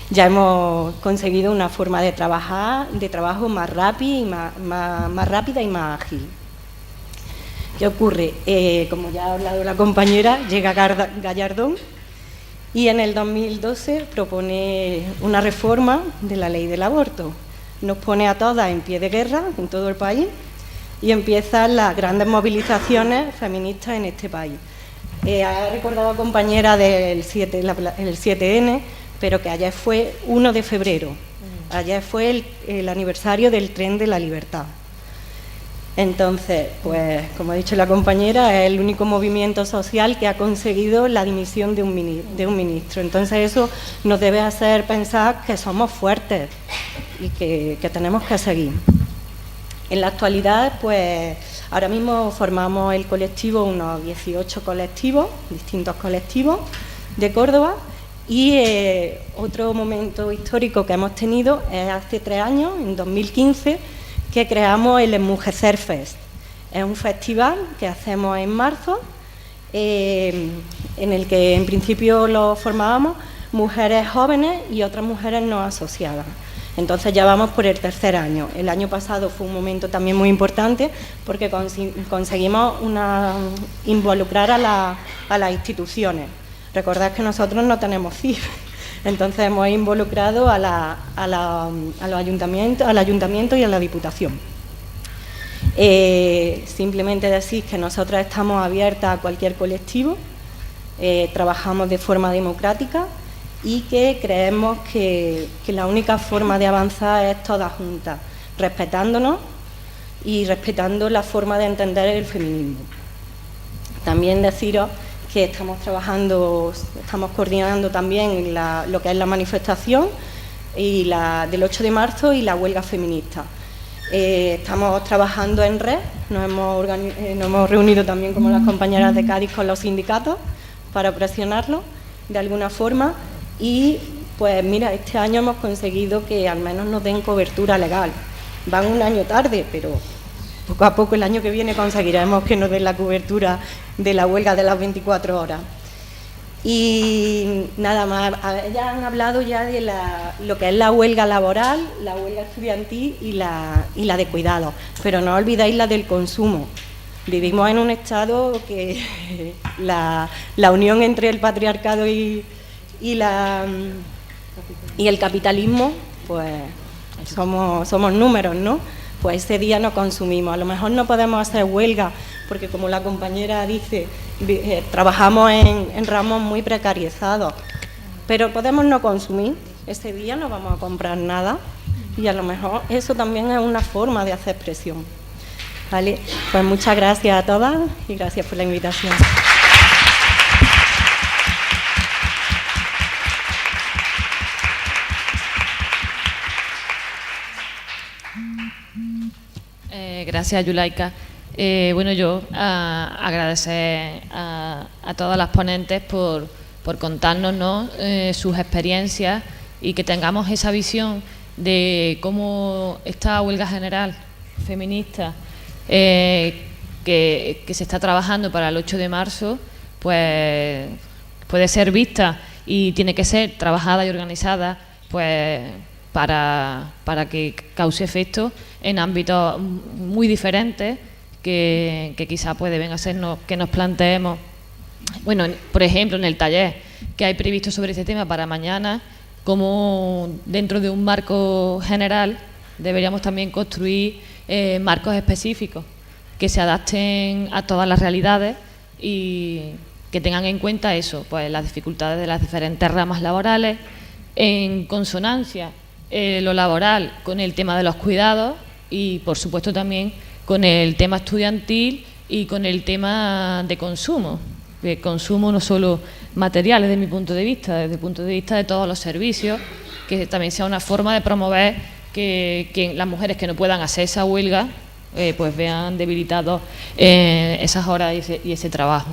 S11: ya hemos conseguido una forma de trabajo más rápida y más ágil. ¿Qué ocurre? Como ya ha hablado la compañera, llega Gallardón y en el 2012 propone una reforma de la ley del aborto. Nos pone a todas en pie de guerra en todo el país y empiezan las grandes movilizaciones feministas en este país. Ha recordado compañera del 7N, pero que ayer fue 1 de febrero. Ayer fue el aniversario del Tren de la Libertad. Entonces, pues, como ha dicho la compañera, es el único movimiento social que ha conseguido la dimisión de un ministro. Entonces, eso nos debe hacer pensar que somos fuertes y que tenemos que seguir. En la actualidad, pues, ahora mismo formamos el colectivo, unos 18 colectivos, distintos colectivos de Córdoba, y otro momento histórico que hemos tenido es hace 3 años, en 2015, que creamos el Enmujecer Fest. Es un festival que hacemos en marzo, en el que en principio lo formábamos mujeres jóvenes y otras mujeres no asociadas. Entonces ya vamos por el 3er año. El año pasado fue un momento también muy importante porque conseguimos involucrar a las instituciones. Recordad que nosotros no tenemos CIF, entonces hemos involucrado al ayuntamiento y a la Diputación. Simplemente decir que nosotras estamos abiertas a cualquier colectivo, trabajamos de forma democrática y que creemos que la única forma de avanzar es todas juntas, respetándonos y respetando la forma de entender el feminismo. También deciros que estamos coordinando también lo que es la manifestación y del 8 de marzo y la huelga feminista. Estamos trabajando en red, nos hemos reunido también como las compañeras de Cádiz con los sindicatos para presionarlos de alguna forma y pues mira, este año hemos conseguido que al menos nos den cobertura legal. Van un año tarde, pero poco a poco el año que viene conseguiremos que nos den la cobertura de la huelga de las 24 horas. Y nada más, ya han hablado ya de lo que es la huelga laboral, la huelga estudiantil y la de cuidados, pero no olvidéis la del consumo. Vivimos en un estado que la unión entre el patriarcado y el capitalismo, pues somos números, ¿no? Pues ese día no consumimos. A lo mejor no podemos hacer huelga, porque como la compañera dice, trabajamos en ramos muy precarizados, pero podemos no consumir. Ese día no vamos a comprar nada y a lo mejor eso también es una forma de hacer presión. ¿Vale? Pues muchas gracias a todas y gracias por la invitación.
S3: Gracias, Yulaika. Bueno, yo agradecer a todas las ponentes por contarnos, ¿no? Sus experiencias y que tengamos esa visión de cómo esta huelga general feminista que se está trabajando para el 8 de marzo, pues puede ser vista y tiene que ser trabajada y organizada pues para que cause efecto en ámbitos muy diferentes que quizá deben hacernos que nos planteemos. Bueno, por ejemplo, en el taller que hay previsto sobre este tema para mañana, como dentro de un marco general deberíamos también construir marcos específicos que se adapten a todas las realidades y que tengan en cuenta eso, pues las dificultades de las diferentes ramas laborales, en consonancia lo laboral con el tema de los cuidados y, por supuesto, también con el tema estudiantil y con el tema de consumo. De consumo no solo material, desde mi punto de vista, desde el punto de vista de todos los servicios, que también sea una forma de promover que las mujeres que no puedan hacer esa huelga pues vean debilitados esas horas y ese trabajo.